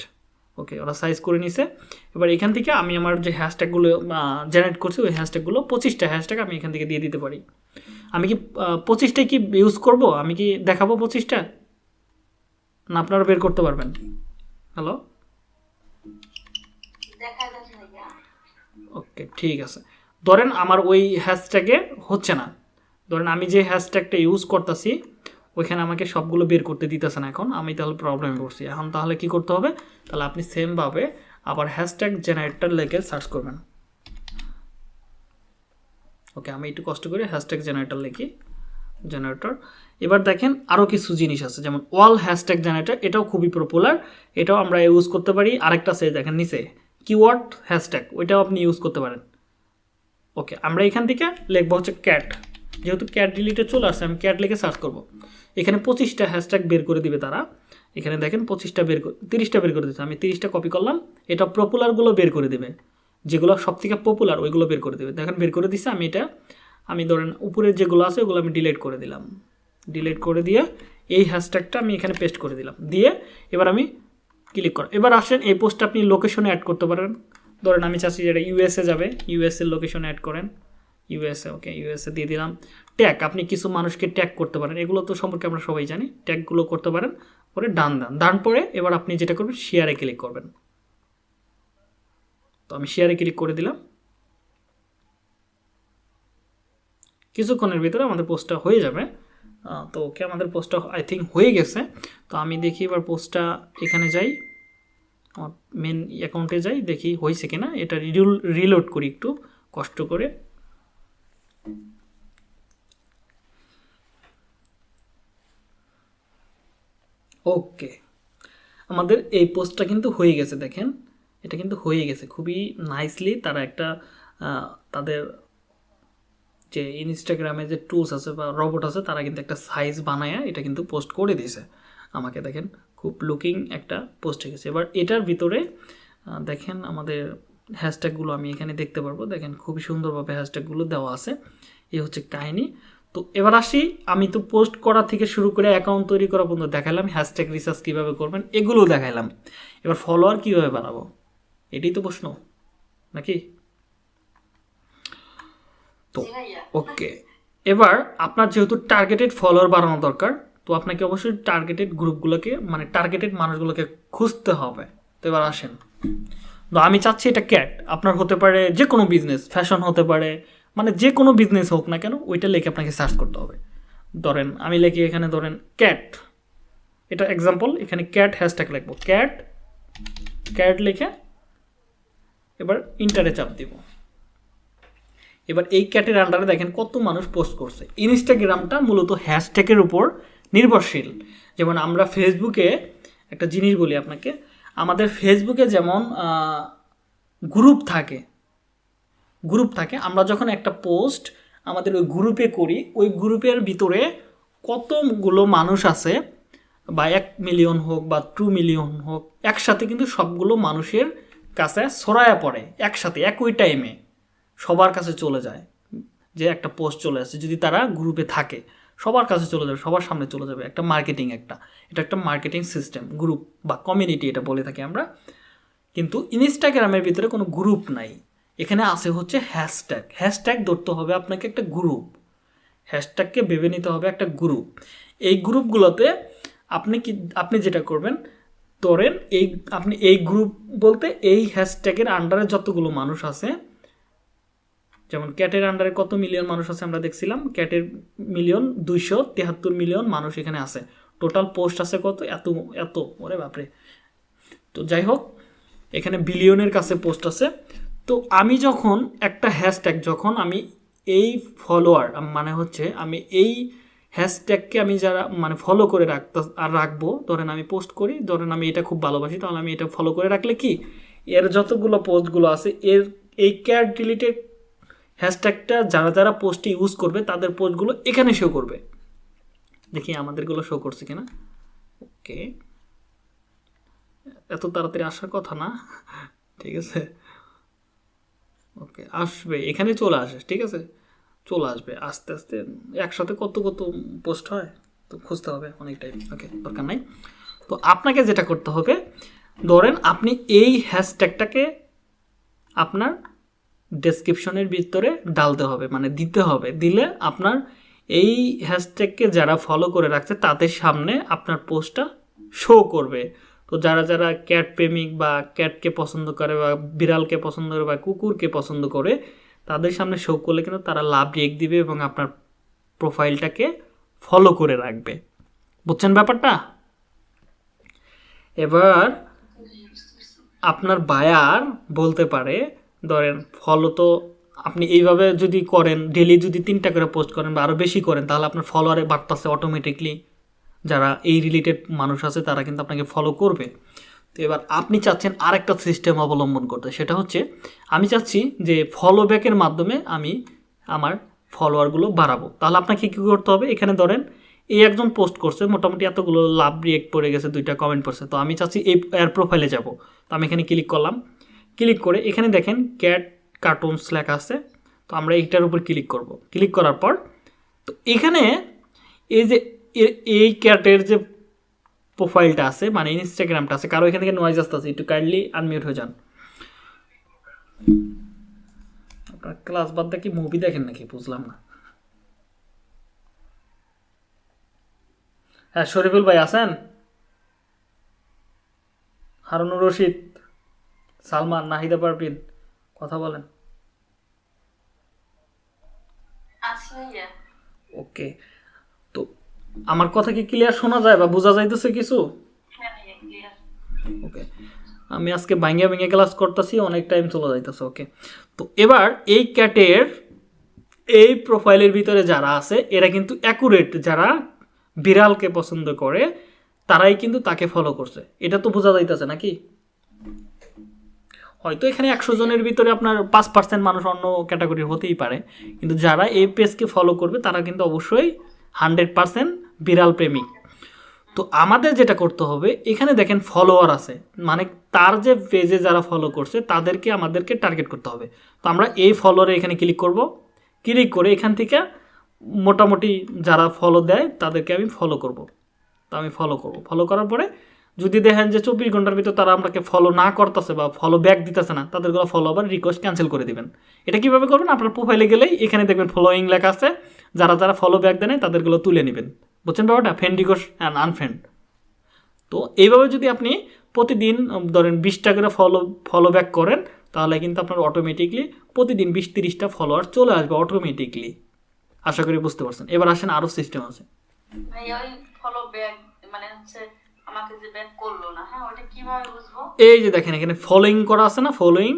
ওকে, ওরা সাইজ করে নিছে। এবার এখান থেকে আমি আমার যে হ্যাশট্যাগুলো জেনারেট করছি, ওই হ্যাশট্যাগুলো 25টা হ্যাশট্যাগ আমি এখান থেকে দিয়ে দিতে পারি। আমি কি 25টাই কি ইউজ করব, আমি কি দেখাবো 25টা, না আপনারা বের করতে পারবেন? হ্যালো, ওকে, ঠিক আছে। ধরেন আমার ওই হ্যাশট্যাগে হচ্ছে না, ধরেন আমি যে হ্যাশট্যাগটা ইউজ করতেছি ওইখানে আমাকে সবগুলো বের করতে দিতেছে না, এখন আমি তাহলে প্রবলেমে পড়ছি। এখন তাহলে কি করতে হবে, তাহলে আপনি সেমভাবে আবার হ্যাশট্যাগ জেনারেটর লিখে সার্চ করবেন। ওকে, আমি একটু কষ্ট করে হ্যাশট্যাগ জেনারেটর লিখি, জেনারেটর। এবার দেখেন আরও কিছু জিনিস আছে, যেমন ওয়াল হ্যাশট্যাগ জেনারেটর, এটাও খুবই পপুলার, এটাও আমরা ইউজ করতে পারি। আরেকটা আছে দেখেন নিচে কিওয়ার্ড হ্যাশট্যাগ, ওইটাও আপনি ইউজ করতে পারেন। ওকে, আমরা এখান থেকে লিখবো হচ্ছে ক্যাট, যেহেতু ক্যাট ডিলিটে চলে আসছে, আমি ক্যাট লিখে সার্চ করব। এখানে 25টা হ্যাশট্যাগ বের করে দিবে তারা। এখানে দেখেন 25টা 30টা বের করে দিচ্ছে, আমি 30টা কপি করলাম। এটা পপুলারগুলো বের করে দেবে, যেগুলো সবথেকে পপুলার ওইগুলো বের করে দেবে। দেখেন বের করে দিচ্ছে। আমি ধরেন উপরের যেগুলো আছে ওগুলো আমি ডিলিট করে দিলাম। ডিলিট করে দিয়ে এই হ্যাশট্যাগটা আমি এখানে পেস্ট করে দিলাম, দিয়ে এবার আমি ক্লিক কর। এবার আসেন এই পোস্টটা আপনি লোকেশনে অ্যাড করতে পারেন। ধরেন আমি চাচ্ছি যেটা ইউএসএ যাবে, ইউএসএ লোকেশন অ্যাড করেন, ইউএসএ। ওকে, ইউএসএ দিয়ে দিলাম। ট্যাগ, আপনি কিছু মানুষকে ট্যাগ করতে পারেন, এগুলো তো সম্পর্কে আমরা সবাই জানি, ট্যাগগুলো করতে পারেন। পরে ডান পরে এবার আপনি যেটা করবেন, শেয়ারে ক্লিক করবেন। তো আমি শেয়ারে ক্লিক করে দিলাম। কিছুক্ষণের ভিতরে আমাদের পোস্টটা হয়ে যাবে। তো ওকে, আমাদের পোস্টটা আই থিঙ্ক হয়ে গেছে। তো আমি দেখি এবার পোস্টটা এখানে যাই, আমার মেন অ্যাকাউন্টে যাই, দেখি হয়েছে কিনা। এটা রিলোড করি একটু কষ্ট করে। ওকে, আমাদের এই পোস্টটা কিন্তু হয়ে গেছে, দেখেন এটা কিন্তু হয়ে গেছে খুবই নাইসলি। তারা একটা তাদের যে ইনস্টাগ্রামে যে টুলস আছে বা রোবট আছে, তারা কিন্তু একটা সাইজ বানায় এটা কিন্তু পোস্ট করে দিয়েছে আমাকে। দেখেন খুব লুকিং একটা পোস্ট হয়ে গেছে। এবার এটার ভিতরে দেখেন আমাদের হ্যাশট্যাগুলো আমি এখানে দেখতে পারবো। দেখেন খুবই সুন্দরভাবে হ্যাশট্যাগুলো দেওয়া আছে। এই হচ্ছে কাহিনী। তো এবার আসি, আমি তো পোস্ট করা থেকে শুরু করে অ্যাকাউন্ট তৈরি করা পর্যন্ত দেখালাম, হ্যাশট্যাগ রিসার্চ কীভাবে করবেন এগুলোও দেখালাম। এবার ফলোয়ার কীভাবে বাড়াবো, এটাই তো প্রশ্ন নাকি? তো ওকে, এবার আপনার যেহেতু টার্গেটেড ফলোয়ার বাড়ানো দরকার, তো আপনাকে অবশ্যই টার্গেটেড গ্রুপগুলোকে, মানে টার্গেটেড মানুষগুলোকে খুঁজতে হবে। তো এবার আসেন, তো আমি চাচ্ছি এটা ক্যাট, আপনার হতে পারে যে কোনো বিজনেস, ফ্যাশন হতে পারে, মানে যে কোনো বিজনেস হোক না কেন, ওইটা লিখে আপনাকে সার্চ করতে হবে। ধরেন আমি লিখি এখানে, ধরেন ক্যাট, এটা এক্সাম্পল, এখানে ক্যাট হ্যাশট্যাগ লিখবো, ক্যাট লিখে এবার ইন্টারে চাপ দিব। এবার এই ক্যাটের আন্ডারে দেখেন কত মানুষ পোস্ট করছে। ইনস্টাগ্রামটা মূলত হ্যাশট্যাগের উপর নির্ভরশীল। যেমন আমরা ফেসবুকে একটা জিনিস বলি আপনাকে, আমাদের ফেসবুকে যেমন গ্রুপ থাকে, আমরা যখন একটা পোস্ট আমাদের ওই গ্রুপে করি, ওই গ্রুপের ভিতরে কতগুলো মানুষ আছে, বা 1 মিলিয়ন হোক বা 2 মিলিয়ন হোক, একসাথে কিন্তু সবগুলো মানুষের কাছে ছড়ায়া পড়ে, একসাথে একই টাইমে সবার কাছে চলে যায়। যে একটা পোস্ট চলে আসছে, যদি তারা গ্রুপে থাকে সবার কাছে চলে যাবে, সবার সামনে চলে যাবে। এটা একটা মার্কেটিং সিস্টেম, গ্রুপ বা কমিউনিটি এটা বলে থাকি আমরা। কিন্তু ইনস্টাগ্রামের ভিতরে কোনো গ্রুপ নাই, এখানে আছে হচ্ছে হ্যাশট্যাগ ধরতে হবে আপনাকে একটা গ্রুপ, হ্যাশট্যাগকে ভেবে নিতে হবে একটা গ্রুপ। এই গ্রুপগুলোতে আপনি যেটা করবেন, ধরেন আপনি এই গ্রুপ বলতে এই হ্যাশট্যাগের আন্ডারে যতগুলো মানুষ আছে, যেমন ক্যাটের আন্ডারে কত মিলিয়ন মানুষ আছে আমরা দেখছিলাম, ক্যাটের 273 মিলিয়ন মানুষ এখানে আছে। টোটাল পোস্ট আছে কত, এত ওরে বাপরে। তো যাই হোক, এখানে বিলিয়নের কাছে পোস্ট আছে। তো আমি যখন একটা হ্যাশট্যাগ, যখন আমি এই ফলোয়ার, মানে হচ্ছে আমি এই হ্যাশট্যাগকে আমি যারা মানে ফলো করে রাখবো, ধরেন আমি পোস্ট করি, ধরেন আমি এটা খুব ভালোবাসি, তাহলে আমি এটা ফলো করে রাখলে কি, এর যতগুলো পোস্টগুলো আছে এই ক্যাট ডিলিটেড হ্যাশট্যাগটা যারা পোস্টে ইউজ করবে তাদের পোস্টগুলো এখানে শো করবে। দেখি আমাদেরগুলো শো করছে কিনা। ওকে, এত তাড়াতাড়ি আসার কথা না, ঠিক আছে। ওকে, আসবে, এখানে চলে আসে, ঠিক আছে, চলে আসবে আস্তে আস্তে। একসাথে কত পোস্ট হয় তো খুঁজতে হবে অনেক টাইম। ওকে, দরকার নাই। তো আপনাকে যেটা করতে হবে, ধরেন আপনি এই হ্যাশট্যাগটাকে আপনার ডেসক্রিপশনের ভিতরে ডালতে হবে, মানে দিতে হবে। দিলে আপনার এই হ্যাশট্যাগকে যারা ফলো করে রাখছে তাদের সামনে আপনার পোস্টটা শো করবে। তো যারা ক্যাট প্রেমিক বা ক্যাটকে পছন্দ করে বা বিড়ালকে পছন্দ করে বা কুকুরকে পছন্দ করে, তাদের সামনে শো করলে কিন্তু তারা লাভ রেক দিবে এবং আপনার প্রোফাইলটাকে ফলো করে রাখবে। বুঝছেন ব্যাপারটা? এবার আপনার বায়ার বলতে পারে, ধরেন ফলো তো আপনি এইভাবে যদি করেন, ডেলি যদি 3টা করে পোস্ট করেন বা আরও বেশি করেন, তাহলে আপনার ফলোয়ারে বাড়তেছে অটোমেটিকলি। যারা এই রিলেটেড মানুষ আছে তারা কিন্তু আপনাকে ফলো করবে। তো এবার আপনি চাচ্ছেন আরেকটা সিস্টেম অবলম্বন করতে, সেটা হচ্ছে আমি চাচ্ছি যে ফলো ব্যাকের মাধ্যমে আমি আমার ফলোয়ারগুলো বাড়াবো। তাহলে আপনাকে কী করতে হবে, এখানে ধরেন এই একজন পোস্ট করছে, মোটামুটি এতগুলো লাভ রিয়েক্ট পড়ে গেছে, 2টা কমেন্ট পড়ছে, তো আমি চাচ্ছি এর প্রোফাইলে যাব। তো আমি এখানে ক্লিক করলাম, ক্লিক করে এখানে দেখেন ক্যাট কার্টুনস লেখা আছে, তো আমরা এইটার উপর ক্লিক করব। ক্লিক করার পর তো এখানে এই যে এই ক্যাটের যে প্রোফাইলটা আছে, মানে ইনস্টাগ্রামটা আছে, কারো এখান থেকে নয়েজ আসতেছে, একটু কাইন্ডলি আনমিউট হয়ে যান। আপনার ক্লাস বাদ দিয়ে কি মুভি দেখেন নাকি, বুঝলাম না। হ্যাঁ, শরীফুল ভাই আছেন? হারুনুর রশিদ, সালমান, নাহিদা পারভিন, কথা বলেন। ওকে, তো আমার কথা কি ক্লিয়ার শোনা যায় বা বোঝা যাইতেছে কিছু? ওকে, আমি আজকে ভেঙে ক্লাস করতেছি, অনেক টাইম চলে যাইতেছে। ওকে, তো এবার এই ক্যাটের এই প্রোফাইলের ভিতরে যারা আছে এরা কিন্তু অ্যাকুরেট, যারা বিড়ালকে পছন্দ করে তারাই কিন্তু তাকে ফলো করছে, এটা তো বোঝা যাইতেছে নাকি? হয়তো এখানে 100 জনের ভিতরে আপনার 5% মানুষ অন্য ক্যাটাগরির হতেই পারে, কিন্তু যারা এই পেজকে ফলো করবে তারা কিন্তু অবশ্যই 100% বিড়াল প্রেমিক। তো আমাদের যেটা করতে হবে, এখানে দেখেন ফলোয়ার আছে, মানে তার যে পেজে যারা ফলো করছে তাদেরকে আমাদেরকে টার্গেট করতে হবে। তো আমরা এই ফলোয়ারে এখানে ক্লিক করব, ক্লিক করে এখান থেকে মোটামুটি যারা ফলো দেয় তাদেরকে আমি ফলো করব। তো আমি ফলো করব, ফলো করার পরে যদি দেখেন যে 24 ঘন্টার ভিতর তারা আমাকে ফলো না করতেছে বা ফলো ব্যাক দিতেছে না, তাদেরগুলো ফলো আবার রিকোয়েস্ট ক্যান্সেল করে দিবেন। এটা কীভাবে করবেন, আপনার প্রোফাইলে গেলেই এখানে দেখবেন ফলোয়িং লেখা আছে, যারা ফলো ব্যাক দেয় তাদেরগুলো তুলে নেবেন। বুঝছেন ব্যাপারটা? Friend request and unfriend. তো এইভাবে যদি আপনি প্রতিদিন ধরেন 20টা করে ফলো ব্যাক করেন, তাহলে কিন্তু আপনার অটোমেটিকলি প্রতিদিন 20-30টা ফলোয়ার চলে আসবে অটোমেটিকলি। আশা করি বুঝতে পারছেন। এবার আসেন আরও সিস্টেম আছে। এই যে দেখেন এখানে ফলোইং করা আছে না, ফলোইং,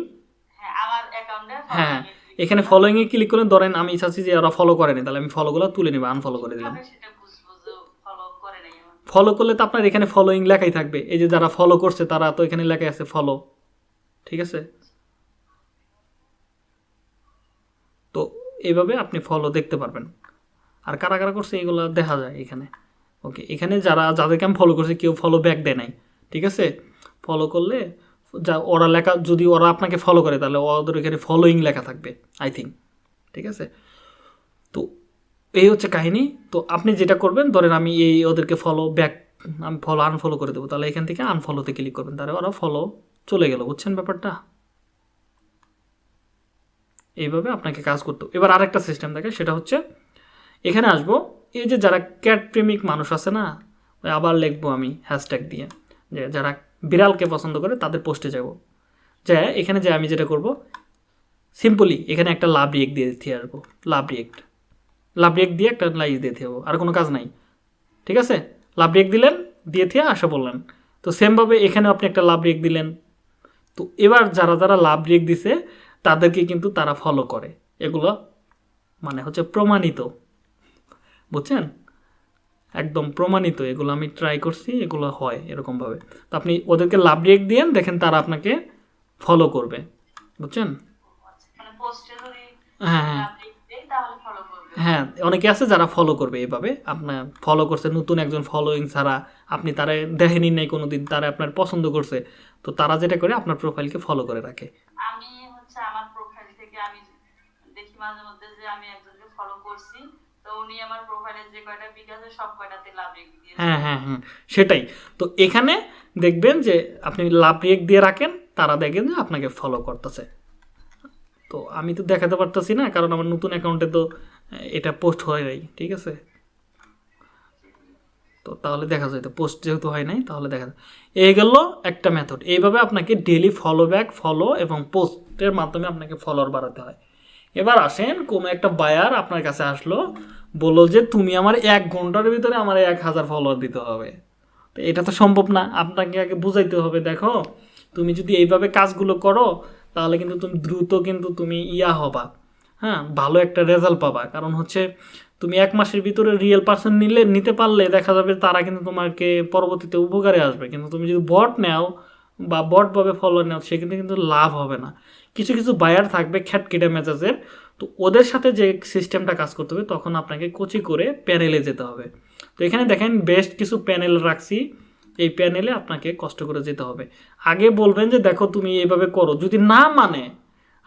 হ্যাঁ, এখানে ফলোইংয়ে ক্লিক করে ধরেন আমি চাচ্ছি যে ওরা ফলো করেনি, তাহলে আমি ফলোগুলো তুলে নেব, আনফলো করে দিলাম। ফলো করলে তো আপনার এখানে ফলোইং লেখাই থাকবে, এই যে যারা ফলো করছে তারা তো এখানে লেখা আছে ফলো, ঠিক আছে। তো এইভাবে আপনি ফলো দেখতে পারবেন, আর কারা কারা করছে এগুলো দেখা যায় এখানে। ওকে, এখানে যাদেরকে আমি ফলো করছি কেউ ফলো ব্যাক দেয় নাই, ঠিক আছে। ফলো করলে যা ওরা লেখা, যদি ওরা আপনাকে ফলো করে তাহলে ওদের এখানে ফলোইং লেখা থাকবে আই থিঙ্ক, ঠিক আছে। তো এই হচ্ছে কাহিনী। তো আপনি যেটা করবেন, ধরেন আমি ওদেরকে ফলো ব্যাক, আমি আনফলো করে দেবো, তাহলে এখান থেকে আনফলোতে ক্লিক করবেন, তাহলে ওরা ফলো চলে গেল, বুঝছেন ব্যাপারটা। এইভাবে আপনাকে কাজ করতে। এবার আরেকটা সিস্টেম থাকে, সেটা হচ্ছে এখানে আসবো, এই যে যারা ক্যাট প্রেমিক মানুষ আছে না, আবার লিখবো আমি হ্যাশট্যাগ দিয়ে, যে যারা বিড়ালকে পছন্দ করে তাদের পোস্টে যাব, যে এখানে যে আমি যেটা করব, সিম্পলি এখানে একটা লাভ রিয়েক্ট দিয়ে দিতে আসবো, লাভ রিয়েক্ট দিয়ে একটা লাইক দিয়ে হবো, আর কোনো কাজ নাই, ঠিক আছে। লাভ রিয়েক্ট দিলেন, দিয়ে দিয়ে আসা বললেন। তো সেমভাবে এখানে আপনি একটা লাভ রিয়েক্ট দিলেন। তো এবার যারা যারা লাভ রিয়েক্ট দিছে তাদেরকে কিন্তু তারা ফলো করে, এগুলো মানে হচ্ছে প্রমাণিত, বুঝছেন, একদম প্রমাণিত, এগুলো আমি ট্রাই করছি, এগুলো হয় এরকমভাবে। তো আপনি ওদেরকে লাভ রিয়েক্ট দিয়েন, দেখেন তারা আপনাকে ফলো করবে, বুঝছেন। হ্যাঁ হ্যাঁ হ্যাঁ, অনেকে আছে যারা ফলো করবে এইভাবে, আপনার ফলো করছে নতুন একজন ফলোইং ছাড়া, আপনি তারা দেখেনি নাই কোনো দিন, তারা আপনার পছন্দ করছে, তো তারা যেটা করে আপনার প্রোফাইলকে ফলো করে রাখে। আমি হচ্ছে আমার প্রোফাইল থেকে আমি দেখি মাঝে মধ্যে যে আমি একজনকে ফলো করছি, তো উনি আমার প্রোফাইলে যে কয়টা পিক আছে সব কয়টাতে লাভ রিয়েক্ট দিয়েছে। হ্যাঁ হ্যাঁ হ্যাঁ, সেটাই। তো এখানে দেখবেন যে আপনি লাভ রিয়েক্ট দিয়ে রাখেন, তারা দেখেন যে আপনাকে ফলো করতেছে। তো আমি তো দেখাতে পারতেছি না, কারণ আমার নতুন অ্যাকাউন্টে তো এটা পোস্ট হয় নাই, ঠিক আছে। তো তাহলে দেখা যায়, তো পোস্ট যেহেতু হয় নাই তাহলে দেখা যায়। এই গেল একটা মেথড। এইভাবে আপনাকে ডেলি ফলো ব্যাক, ফলো এবং পোস্টের মাধ্যমে আপনাকে ফলোয়ার বাড়াতে হয়। এবার আসেন, কোনো একটা বায়ার আপনার কাছে আসলো, বললো যে তুমি আমার 1 ঘন্টার ভিতরে আমার 1000 ফলোয়ার দিতে হবে। তো এটা তো সম্ভব না, আপনাকে আগে বুঝাইতে হবে, দেখো তুমি যদি এইভাবে কাজগুলো করো তাহলে কিন্তু তুমি দ্রুত কিন্তু তুমি হবা, হ্যাঁ, ভালো একটা রেজাল্ট পাবা। কারণ হচ্ছে তুমি 1 মাসের ভিতরে রিয়েল পার্সন নিতে পারলে দেখা যাবে তারা কিন্তু তোমাকে পরবর্তীতে উপকারে আসবে। কিন্তু তুমি যদি বট নাও বা বটভাবে ফলোয়ার নাও, সেক্ষেত্রে কিন্তু লাভ হবে না। কিছু কিছু বায়ার থাকবে খ্যাটকেটে মেজাজের, তো ওদের সাথে যে সিস্টেমটা কাজ করতে হবে, তখন আপনাকে কোচি করে প্যানেলে যেতে হবে। তো এখানে দেখেন বেস্ট কিছু প্যানেল রাখছি, এই প্যানেলে আপনাকে কষ্ট করে যেতে হবে। আগে বলবেন যে দেখো তুমি এইভাবে করো, যদি না মানে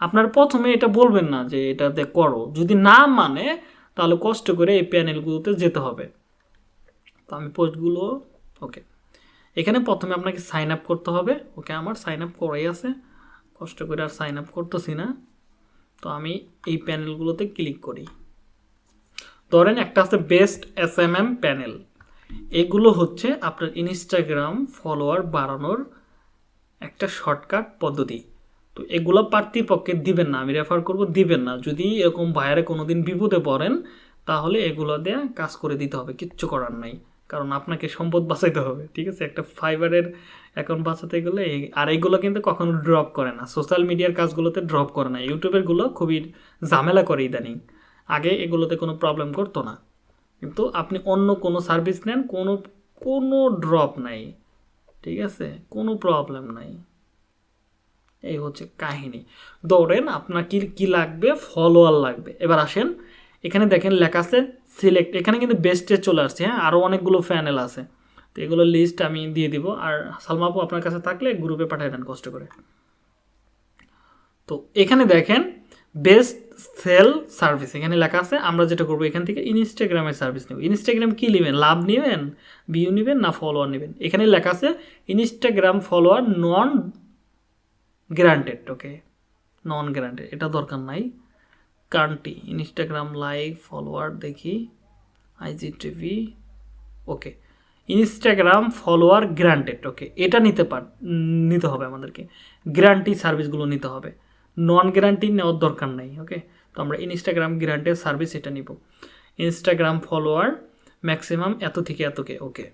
আপনার প্রথমে এটা বলবেন না যে এটাতে করো, যদি না মানে তাহলে কষ্ট করে এই প্যানেলগুলোতে যেতে হবে। তো আমি পোস্টগুলো, ওকে, এখানে প্রথমে আপনাকে সাইন আপ করতে হবে। ওকে, আমার সাইন আপ করাই আছে, কষ্ট করে আর সাইন আপ করতেছি না। তো আমি এই প্যানেলগুলোতে ক্লিক করি। ধরেন একটা আছে বেস্ট SMM প্যানেল, এগুলো হচ্ছে আপনার ইনস্টাগ্রাম ফলোয়ার বাড়ানোর একটা শর্টকাট পদ্ধতি। তো এগুলো প্রার্থীপক্ষে দিবেন না, আমি রেফার করব, দিবেন না। যদি এরকম বাইরে কোনো দিন বিপদে পড়েন তাহলে এগুলো দিয়ে কাজ করে দিতে হবে, কিচ্ছু করার নাই, কারণ আপনাকে সম্পদ বাঁচাইতে হবে, ঠিক আছে। একটা ফাইবারের অ্যাকাউন্ট বাঁচাতে গেলে আর এইগুলো কিন্তু কখনো ড্রপ করে না, সোশ্যাল মিডিয়ার কাজগুলোতে ড্রপ করে না। ইউটিউবেরগুলো খুবই ঝামেলা করে ইদানিং, আগে এগুলোতে কোনো প্রবলেম করতো না। কিন্তু আপনি অন্য কোনো সার্ভিস নেন, কোনো কোনো ড্রপ নাই, ঠিক আছে, কোনো প্রবলেম নাই। এই হচ্ছে কাহিনী। ধরেন আপনার কি কি লাগবে, ফলোয়ার লাগবে। এবার আসেন, এখানে দেখেন লেখা আছে সিলেক্ট, এখানে কিন্তু বেস্টে চলে আসছে, হ্যাঁ, আরও অনেকগুলো প্যানেল আছে। তো এগুলো লিস্ট আমি দিয়ে দিব, আর সালমা আপু আপনার কাছে থাকলে গ্রুপে পাঠিয়ে দেন কষ্ট করে। তো এখানে দেখেন বেস্ট সেল সার্ভিস এখানে লেখা আছে। আমরা যেটা করবো, এখান থেকে ইনস্টাগ্রামের সার্ভিস নেব। ইনস্টাগ্রাম কী নেবেন, লাভ নেবেন, ভিউ নেবেন না ফলোয়ার নেবেন। এখানে লেখা আছে ইনস্টাগ্রাম ফলোয়ার নন গ্যারান্টেড, ওকে, নন গ্যারান্টেড, এটা দরকার নাই। কান্টি ইনস্টাগ্রাম লাইক ফলোয়ার দেখি, IGTV, ওকে, ইনস্টাগ্রাম ফলোয়ার গ্যারান্টেড, ওকে, এটা নিতে হবে আমাদেরকে, গ্যারান্টি সার্ভিসগুলো নিতে হবে, নন গ্যারান্টি নেওয়ার দরকার নাই। ওকে, তো আমরা ইনস্টাগ্রাম গ্যারান্টেড সার্ভিস এটা নিব। ইনস্টাগ্রাম ফলোয়ার ম্যাক্সিমাম এত থেকে এতকে, ওকে।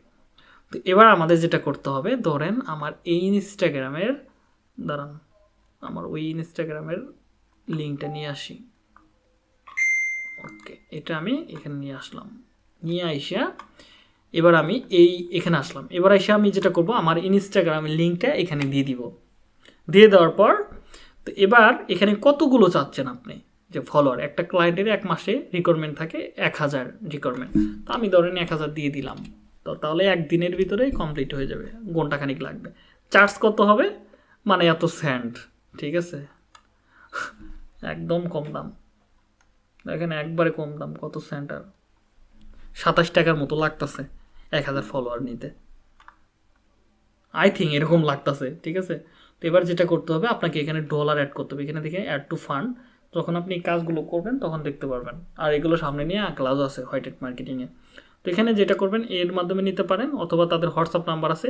তো এবার আমাদের যেটা করতে হবে, ধরেন আমার এই ইনস্টাগ্রামের, দাঁড়ান, আমার ওই ইনস্টাগ্রামের লিঙ্কটা নিয়ে আসি। ওকে, এটা আমি এখানে নিয়ে আসলাম, নিয়ে আইসা এবার আমি এখানে আসলাম। এবার এসে আমি যেটা করব, আমার ইনস্টাগ্রামের লিঙ্কটা এখানে দিয়ে দিব। দিয়ে দেওয়ার পর তো এবার এখানে কতগুলো চাচ্ছেন আপনি যে ফলোয়ার, একটা ক্লায়েন্টের 1 মাসে রিকোয়ারমেন্ট থাকে 1000 রিকোয়ারমেন্ট, তো আমি ধরেন 1000 দিয়ে দিলাম। তো তাহলে একদিনের ভিতরেই কমপ্লিট হয়ে যাবে, ঘন্টাখানিক লাগবে। চার্জ কত হবে, মানে এত সেন্ট, ঠিক আছে, একদম কম দাম। দেখেন একবারে কম দাম, কত সেন্ট, আর 27 টাকার মতো লাগতেছে 1000 ফলোয়ার নিতে, আই থিঙ্ক এরকম লাগতেছে, ঠিক আছে। তো এবার যেটা করতে হবে, আপনাকে এখানে ডলার অ্যাড করতে হবে, এখানে দেখে অ্যাড টু ফান্ড, যখন আপনি এই কাজগুলো করবেন তখন দেখতে পারবেন। আর এগুলো সামনে নিয়ে ক্লাস আছে হোয়াইট হ্যাট মার্কেটিংয়ে। তো এখানে যেটা করবেন এর মাধ্যমে নিতে পারেন, অথবা তাদের হোয়াটসঅ্যাপ নাম্বার আছে।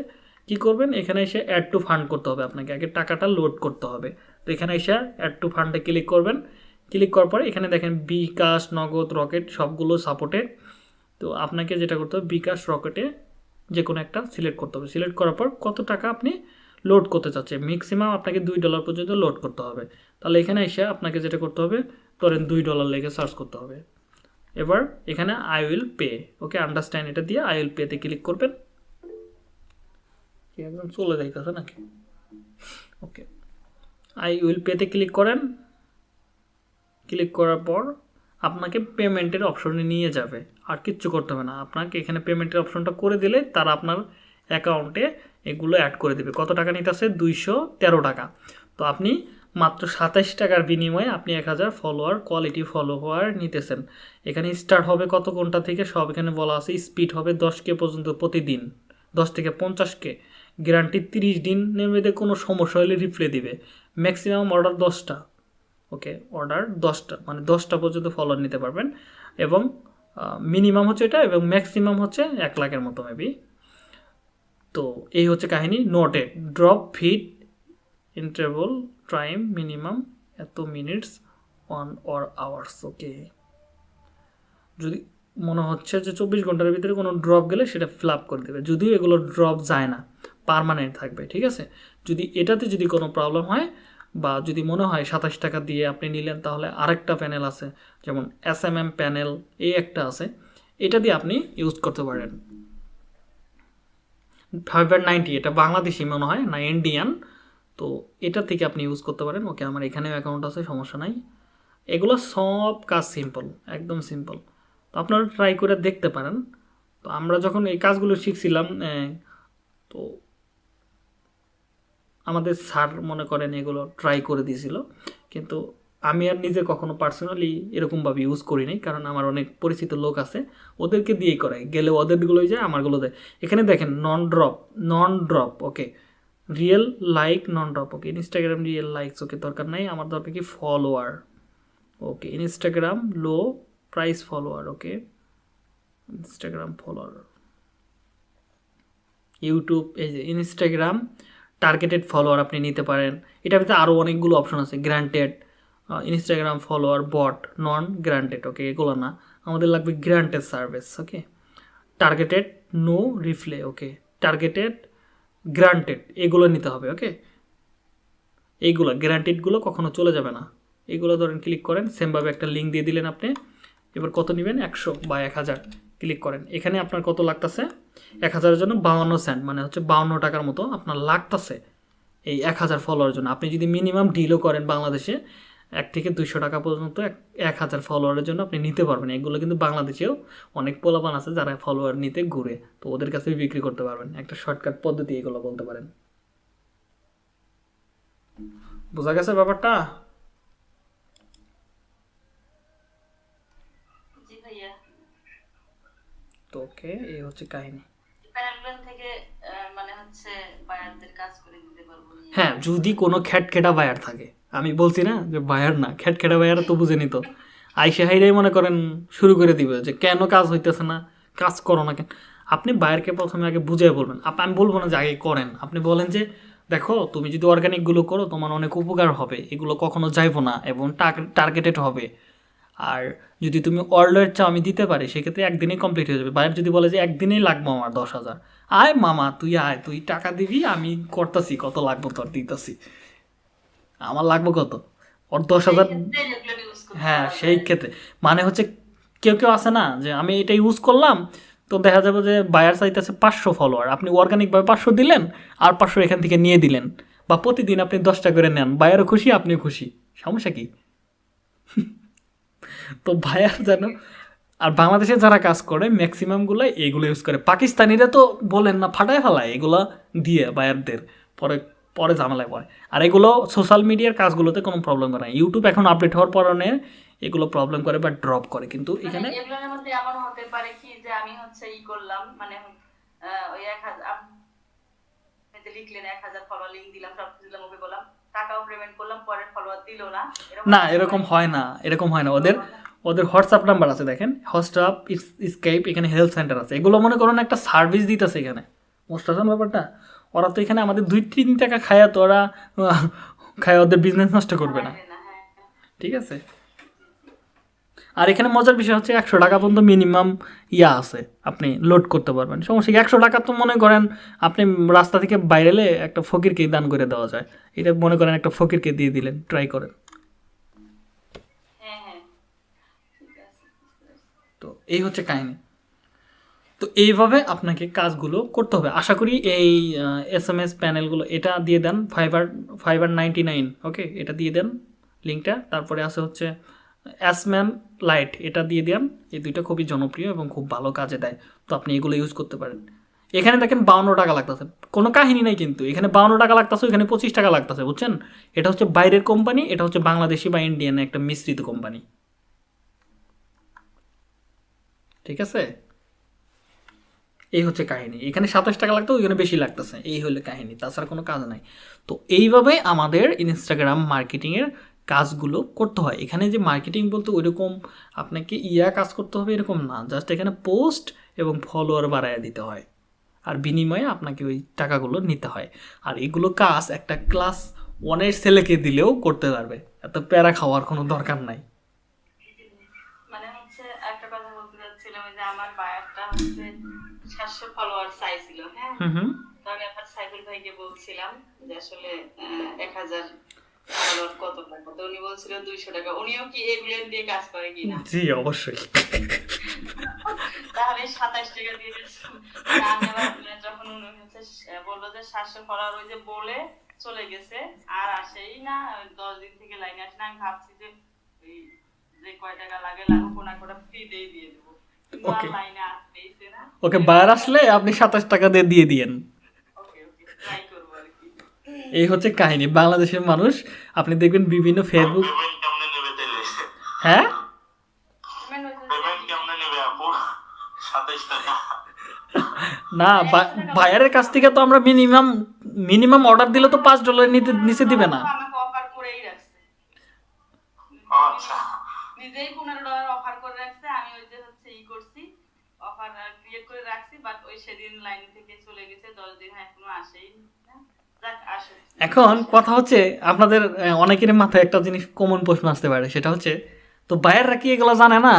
কি করবেন, এখানে এসে অ্যাড টু ফান্ড করতে হবে, আপনাকে আগে টাকাটা লোড করতে হবে। তো এখানে এসে অ্যাড টু ফান্ডে ক্লিক করবেন। ক্লিক করার পরে এখানে দেখেন বিকাশ, নগদ, রকেট সবগুলো সাপোর্টেড। তো আপনাকে যেটা করতে হবে, বিকাশ, রকেটে যে কোনো একটা সিলেক্ট করতে হবে। সিলেক্ট করার পর কত টাকা আপনি লোড করতে চাচ্ছেন, ম্যাক্সিমাম আপনাকে $2 পর্যন্ত লোড করতে হবে। তাহলে এখানে এসে আপনাকে যেটা করতে হবে, ধরেন $2 লেগে সার্চ করতে হবে। এবার এখানে I will pay, okay, understand এটা দিয়ে আই উইল পেতে ক্লিক করবেন। একদম চলে যাইতেছে নাকি, ওকে, আই উইল পেতে ক্লিক করেন। ক্লিক করার পর আপনাকে পেমেন্টের অপশনে নিয়ে যাবে, আর কিচ্ছু করতে হবে না। আপনাকে এখানে পেমেন্টের অপশনটা করে দিলে তারা আপনার অ্যাকাউন্টে এগুলো অ্যাড করে দেবে। কত টাকা নিতেছে, 213 টাকা। তো আপনি মাত্র 27 টাকার বিনিময়ে আপনি 1000 ফলোয়ার, কোয়ালিটি ফলোয়ার নিতেছেন। এখানে স্টার্ট হবে কত ঘন্টা থেকে সব এখানে বলা আছে। স্পিড হবে 10K পর্যন্ত প্রতিদিন, 10 থেকে 50K, গ্যারান্টি 30 দিনের মধ্যে কোনো সমস্যা হলে রিপ্লাই দিবে। ম্যাক্সিমাম অর্ডার 10টা, ওকে, অর্ডার 10টা, মানে 10টা পর্যন্ত ফলোয়ার নিতে পারবেন। এবং মিনিমাম হচ্ছে এটা, এবং ম্যাক্সিমাম হচ্ছে 1 লাখের মতো মেবি। তো এই হচ্ছে কাহিনী। নোটে drop fit interval time minimum এত minutes on or hours, okay. যদি মনে হচ্ছে যে 24 ঘন্টার ভিতরে কোনো ড্রপ গেলে সেটা ফিল আপ করে দেবে, যদিও এগুলো ড্রপ যায় না, পার্মানেন্ট থাকবে, ঠিক আছে। যদি এটাতে যদি কোনো প্রবলেম হয়, বা যদি মনে হয় 27 টাকা দিয়ে আপনি নিলেন, তাহলে আরেকটা প্যানেল আছে, যেমন SMM প্যানেল, এই একটা আছে, এটা দিয়ে আপনি ইউজ করতে পারেন। 590, এটা বাংলাদেশি মনে হয় না ইন্ডিয়ান, তো এটা থেকে আপনি ইউজ করতে পারেন। ওকে, আমার এখানেও অ্যাকাউন্ট আছে, সমস্যা নাই। এগুলো সব কাজ সিম্পল, একদম সিম্পল। তো আপনারা ট্রাই করে দেখতে পারেন। তো আমরা যখন এই কাজগুলো শিখছিলাম, তো আমাদের স্যার মনে করেন এগুলো ট্রাই করে দিয়েছিল, কিন্তু আমি আর নিজে কখনো পার্সোনালি এরকমভাবে ইউজ করি নাই, কারণ আমার অনেক পরিচিত লোক আছে, ওদেরকে দিয়েই করাই, গেলে ওদেরগুলোই যায়, আমারগুলো দেয়। এখানে দেখেন নন ড্রপ, ওকে, রিয়েল লাইক নন ড্রপ, ওকে, ইনস্টাগ্রাম রিয়েল লাইকস, ওকে, দরকার নাই, আমার দরকার কি ফলোয়ার, ওকে, ইনস্টাগ্রাম লো প্রাইস ফলোয়ার, ওকে, ইনস্টাগ্রাম ফলোয়ার, ইউটিউব, এই যে ইনস্টাগ্রাম টার্গেটেড ফলোয়ার আপনি নিতে পারেন। এটার ভিতরে আরও অনেকগুলো অপশন আছে, গ্রান্টেড, ইনস্টাগ্রাম ফলোয়ার, বট, নন গ্রান্টেড, ওকে, এগুলো না, আমাদের লাগবে গ্রান্টেড সার্ভিস, ওকে, টার্গেটেড, নো রিপ্লে, ওকে, টার্গেটেড, গ্রান্টেড, এগুলো নিতে হবে, ওকে। এইগুলো গ্যারান্টেডগুলো কখনো চলে যাবে না। এগুলো ধরেন ক্লিক করেন, সেমভাবে একটা লিঙ্ক দিয়ে দিলেন আপনি। এবার কত নেবেন, 100 বা 1000, ক্লিক করেন। এখানে আপনার কত লাগতেছে, 1000-এর জন্য 52 সেন্ট, মানে হচ্ছে 52 টাকার মতো আপনার লাগতেছে এই 1000 ফলোয়ারের জন্য। আপনি যদি মিনিমাম ডিলও করেন বাংলাদেশে 1 থেকে 200 টাকা পর্যন্ত 1000 ফলোয়ারের জন্য আপনি নিতে পারবেন। এগুলো কিন্তু বাংলাদেশেও অনেক পোলাপান আছে যারা ফলোয়ার নিতে ঘুরে, তো ওদের কাছে বিক্রি করতে পারবেন। একটা শর্টকাট পদ্ধতি এগুলো বলতে পারেন। বোঝা গেছে ব্যাপারটা? জি ভাইয়া। তো ওকে, এই হচ্ছে কাহিনী। প্যানেল থেকে মানে হচ্ছে বায়ারদের কাজ করে দিতে পারবো। হ্যাঁ, যদি কোনো খ্যাটখেটা বায়ার থাকে, আমি বলছি না যে বায়ার না, খ্যাটখেটা বায়ার তো বুঝে নিত, আইসা হাইরাই মনে করেন শুরু করে দিবে যে কেন কাজ হইতেছে না, কাজ করো না কেন। আপনি বায়ারকে প্রথমে আগে বুঝিয়ে বলবেন। আমি বলবো না যে আগে করেন, আপনি বলেন যে দেখো তুমি যদি অর্গানিকগুলো করো তোমার অনেক উপকার হবে, এগুলো কখনো যাইবো না এবং টার্গেটেড হবে। আর যদি তুমি অর্ডার চাও আমি দিতে পারি, সেক্ষেত্রে একদিনেই কমপ্লিট হয়ে যাবে। বায়ার যদি বলে যে একদিনেই লাগবো আমার 10,000, আয় মামা তুই আয়, তুই টাকা দিবি, আমি করতেছি, কত লাগবো তোর দিতেছি, আমার লাগবো কত, ওর 10,000, রেগুলার ইউজ করতে হ্যাঁ পারবে। সেই ক্ষেত্রে মানে হচ্ছে কেউ কেউ আছে না যে আমি এটা ইউজ করলাম, তো দেখা যাবে যে বায়ার চাইতেছে 500 ফলোয়ার, আপনি অর্গানিকভাবে 500 দিলেন আর 500 এখান থেকে নিয়ে দিলেন, বা প্রতিদিন আপনি 10টা করে নেন, বায়ারও খুশি আপনিও খুশি, সমস্যা কি? তো বায়ার যেন, আর বাংলাদেশে যারা কাজ করে ম্যাক্সিমামগুলো এইগুলো ইউজ করে, পাকিস্তানিরা তো বলেন না ফাটায় ফেলায় এগুলো দিয়ে বায়ারদের, পরে পরে ঝামেলায় পড়ে। আর এগুলো সোশ্যাল মিডিয়ার কাজগুলোতে কোনো প্রবলেম করে না, ইউটিউব এখন আপডেট হওয়ার পরে এগুলো প্রবলেম করে বা ড্রপ করে, কিন্তু মানে এখানে এগুলোর মধ্যে এমন হতে পারে কি যে আমি হচ্ছে ই করলাম, মানে ওই 1000 আপনি যে লিখলেন 1000 ফলোয়ার, লিঙ্ক দিলাম, সব কিছু দিলাম, ওকে বললাম, টাকাও পেমেন্ট করলাম, পরে ফলোয়ার দিলো না, না এরকম হয় না, এরকম হয় না। ওদের ওদের হোয়াটসঅ্যাপ নাম্বার আছে দেখেন, হোয়াটসঅ্যাপ, স্কাইপ, এখানে হেল্প সেন্টার আছে, এগুলো মনে করেন একটা সার্ভিস দিতেছে এখানে, বুঝতে পারছেন ব্যাপারটা? ওরা তো এখানে আমাদের 2-3 টাকা খায়, তো ওরা খায়, ওদের বিজনেস নষ্ট করবে না, পারবে না। হ্যাঁ, হ্যাঁ। ঠিক আছে? আর এখানে মজার বিষয় হচ্ছে 100 টাকা পর্যন্ত মিনিমাম ইয়া আছে, আপনি লোড করতে পারবেন, সমস্যা কি? 100 টাকা তো মনে করেন আপনি রাস্তা থেকে বাইরে এলে একটা ফকিরকে দান করে দেওয়া যায়, এটা মনে করেন একটা ফকিরকে দিয়ে দিলেন, ট্রাই করেন। হ্যাঁ, হ্যাঁ, ঠিক আছে, বুঝতে পারছি। তো এই হচ্ছে কাহিনী। তো এইভাবে আপনাকে কাজগুলো করতে হবে। আশা করি এই SMS প্যানেলগুলো এটা দিয়ে দেন, ফাইবার 99, ওকে, এটা দিয়ে দেন লিঙ্কটা। তারপরে আছে হচ্ছে অ্যাসম্যান লাইট, এটা দিয়ে দেন। এই দুইটা খুবই জনপ্রিয় এবং খুব ভালো কাজে দেয়, তো আপনি এগুলো ইউজ করতে পারেন। এখানে দেখেন 52 টাকা লাগতেছে, কোনো কাহিনী নাই কিন্তু, এখানে 52 টাকা লাগতেছে, এখানে 25 টাকা লাগতেছে, বুঝছেন? এটা হচ্ছে বাইরের কোম্পানি, এটা হচ্ছে বাংলাদেশি বা ইন্ডিয়ান একটা মিশ্রিত কোম্পানি, ঠিক আছে? এই হচ্ছে কাহিনী, এখানে 27 টাকা লাগতো, ওইখানে বেশি লাগতেছে, এই হলো কাহিনী, তাছাড়া কোনো কাজ নাই। তো এইভাবে আমাদের ইনস্টাগ্রাম মার্কেটিংয়ের কাজগুলো করতে হয়। এখানে যে মার্কেটিং বলতে ওইরকম আপনাকে কাজ করতে হবে এরকম না, জাস্ট এখানে পোস্ট এবং ফলোয়ার বাড়ায় দিতে হয়, আর বিনিময়ে আপনাকে ওই টাকাগুলো নিতে হয়। আর এগুলো কাজ একটা ক্লাস 1-এর ছেলেকে দিলেও করতে পারবে, এত প্যারা খাওয়ার কোনো দরকার নাই। মানে হচ্ছে একটা কথা বলতে চাচ্ছিলাম, ওই যে আমার বায়ারটা হচ্ছে 700 ফলোয়ার চাইছিল, হ্যাঁ, হুম। তো আমি আবার সাইফুল ভাইকে বলছিলাম যে আসলে 1000 ফলোয়ার কত টাকা, তো উনি বলছিল 200 টাকা। উনিও কি এগুলো দিয়ে কাজ করে কিনা? জি অবশ্যই। তাহলে 27 টাকা দিয়ে দিচ্ছি। আমি আবার যখন উনি হচ্ছে বললো যে 700 ফলোয়ার, ওই যে বলে চলে গেছে, আর আসেই না, 10 দিন থেকে লাইনে আসে না। আমি ভাবছি যে ওই যে কয় টাকা লাগে লাগুক, ওনা কোটা ফ্রিতেই দিয়ে দেবো, কিন্তু আর ওকে লাইনে আসতেইছে না। ওকে, বাইরে আসলে আপনি 27 টাকা দিয়ে দিয়েন। ওকে, ওকে, ট্রাই করবো আর কি। এই হচ্ছে কাহিনী, বাংলাদেশের মানুষ আপনি দেখবেন বিভিন্ন ফেসবুক, পেমেন্ট কেমনে নেবে তাইলে? হ্যাঁ পেমেন্ট হয়েছে পেমেন্ট কেমনে নেবে আপু? 27 টাকা। না, বায়ারের কাছ থেকে তো আমরা মিনিমাম অর্ডার দিলে তো $5 নিচে দিবে না। আমাকে অফার করেই রাখছে, আচ্ছা। নিজেই $15 অফার করে রাখছে। আমি ওই যে হচ্ছে করছি, অফার ক্রিয়েট করে রাখছি, বাট ওই সেদিন লাইন থেকে চলে গেছে, 10 দিন এখনো আসেই না। যাক, আসুক। এখন কথা হচ্ছে আপনাদের অনেকের মাথায় একটা জিনিস কমন প্রশ্ন আসতে পারে, সেটা হচ্ছে তো বায়াররা কি এগুলো জানে না?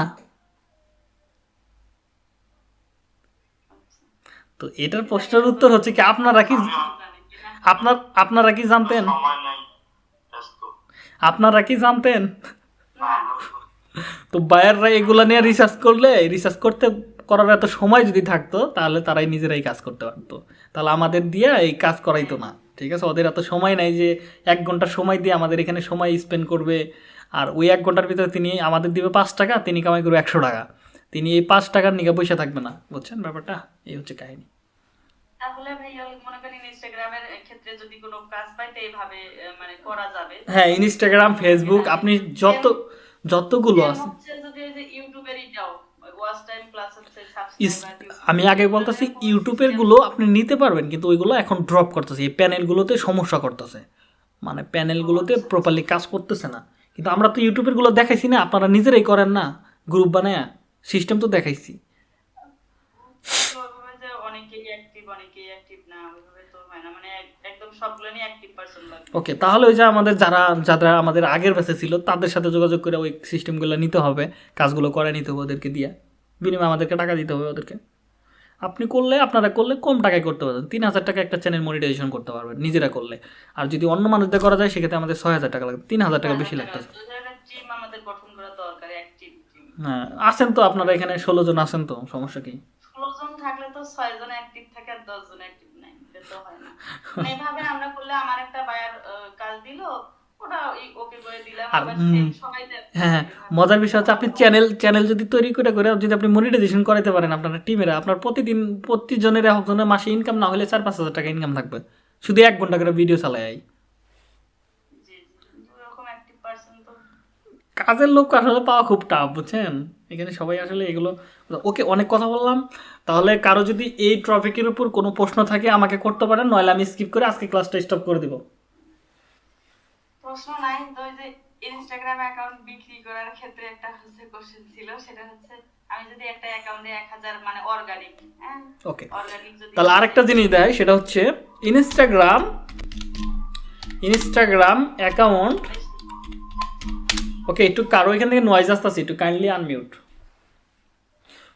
তো এটার প্রশ্নের উত্তর হচ্ছে কি, আপনারা কি জানি কিনা। আপনারা কি জানতেন? সময় নাই, ব্যস্ত। আপনারা কি জানতেন? না, তো বায়াররা এগুলো নিয়ে রিসার্চ করার এত সময় যদি থাকতো, তাহলে তারাই নিজেরাই কাজ করতে পারতো, তাহলে আমাদের দিয়ে এই কাজ করাইতো না, ঠিক আছে? ওদের এত সময় নাই যে 1 ঘন্টা সময় দিয়ে আমাদের এখানে সময় স্পেন্ড করবে, আর ওই 1 ঘন্টার ভিতরে তিনি আমাদের দিবে 5 টাকা, তিনি কামাই করবে 100 টাকা, তিনি এই 5 টাকার নিকে পয়সা থাকবে না, বুঝছেন ব্যাপারটা? এই হচ্ছে কাহিনী। তাহলে ভাইয়া মনে করেন ইনস্টাগ্রামের ক্ষেত্রে যদি কোনো কাজ পাই, তো এইভাবে মানে করা যাবে। হ্যাঁ, ইনস্টাগ্রাম, ফেসবুক, আপনি যতগুলো আছে, হচ্ছে যদি এই যে ইউটিউবের এটাও ওয়াচ টাইম প্লাস হচ্ছে ইস- সাবস্ক্রাইবার, আমি আগে বলতেছি ইউটিউবের গুলো আপনি নিতে পারবেন, কিন্তু ওইগুলো এখন ড্রপ করতেছে, এই প্যানেলগুলোতে সমস্যা করতেছে, মানে প্যানেলগুলোতে প্রপারলি কাজ করতেছে না। কিন্তু আমরা তো ইউটিউবের গুলো দেখাইছি না, আপনারা নিজেরাই করেন না, গ্রুপ বানায় সিস্টেম তো দেখাইছি। ওইভাবে যে অনেকেই অ্যাক্টিভ না, ওইভাবে তো হয় না, মানে একদম সবগুলো নিয়ে অ্যাক্টিভ পারসন লাগবে। ওকে, তাহলে ওই যে আমাদের যারা আমাদের আগের ব্যাচে ছিল তাদের সাথে যোগাযোগ করে ওই সিস্টেমগুলো নিতে হবে, কাজগুলো করে নিতে হবে ওদেরকে দিয়ে, বিনিময়ে আমাদেরকে টাকা দিতে হবে ওদেরকে। আপনি করলে আপনারা করলে কম টাকায় করতে পারবেন, 3,000 টাকা একটা চ্যানেল মনিটাইজেশন করতে পারবেন নিজেরা করলে। আর যদি অন্য মানুষদের করা যায় সেক্ষেত্রে আমাদের 6,000 টাকা লাগবে, 3,000 টাকা বেশি লাগতেছে। টিম আমাদের গঠন করা দরকার, অ্যাক্টিভ টিম। হ্যাঁ, আছেন তো আপনারা এখানে 16 জন আছেন তো, সমস্যা কি? 16 জন থাকলে তো 6 জন অ্যাক্টিভ থাকে আর 10 জন অ্যাক্টিভ নাই, এটা তো হয় না। মানে এইভাবে আমরা করলে আমার একটা বায়ার কাজ দিল, ওটা ওকে করে দিলাম, আর আবার সেম সবাই হ্যাঁ, মজার বিষয় হচ্ছে আপনি চ্যানেল যদি তৈরি করে যদি আপনি মনিটাইজেশন করাতে পারেন আপনার টিমেরা, আপনার প্রতিজনের একজনের মাসে ইনকাম না হলে 4-5 হাজার টাকা ইনকাম থাকবে, শুধু 1 ঘন্টা করে ভিডিও চালায়। জি এরকম অ্যাক্টিভ পারসন তো কাজের লোক আসলে পাওয়া খুব টাফ, বুঝছেন? এখানে সবাই আসলে এগুলো। ওকে, অনেক কথা বললাম। তাহলে কারো যদি এই টপিকের উপর কোনো প্রশ্ন থাকে আমাকে করতে পারেন, নইলে আমি স্কিপ করে আজকে ক্লাসটা স্টপ করে দিব। প্রশ্ন নাই। তো ওই যে ইনস্টাগ্রাম অ্যাকাউন্ট বিক্রি করার ক্ষেত্রে একটা হচ্ছে কোশ্চেন ছিল, সেটা হচ্ছে আমি যদি একটা অ্যাকাউন্টে 1000 মানে অর্গানিক, হ্যাঁ ওকে, অর্গানিক যদি তাহলে আরেকটা জিনিস দেয়, সেটা হচ্ছে ইনস্টাগ্রাম অ্যাকাউন্ট। ওকে, একটু কারো এখান থেকে নয়েজ আসতেছে, একটু কাইন্ডলি আনমিউট।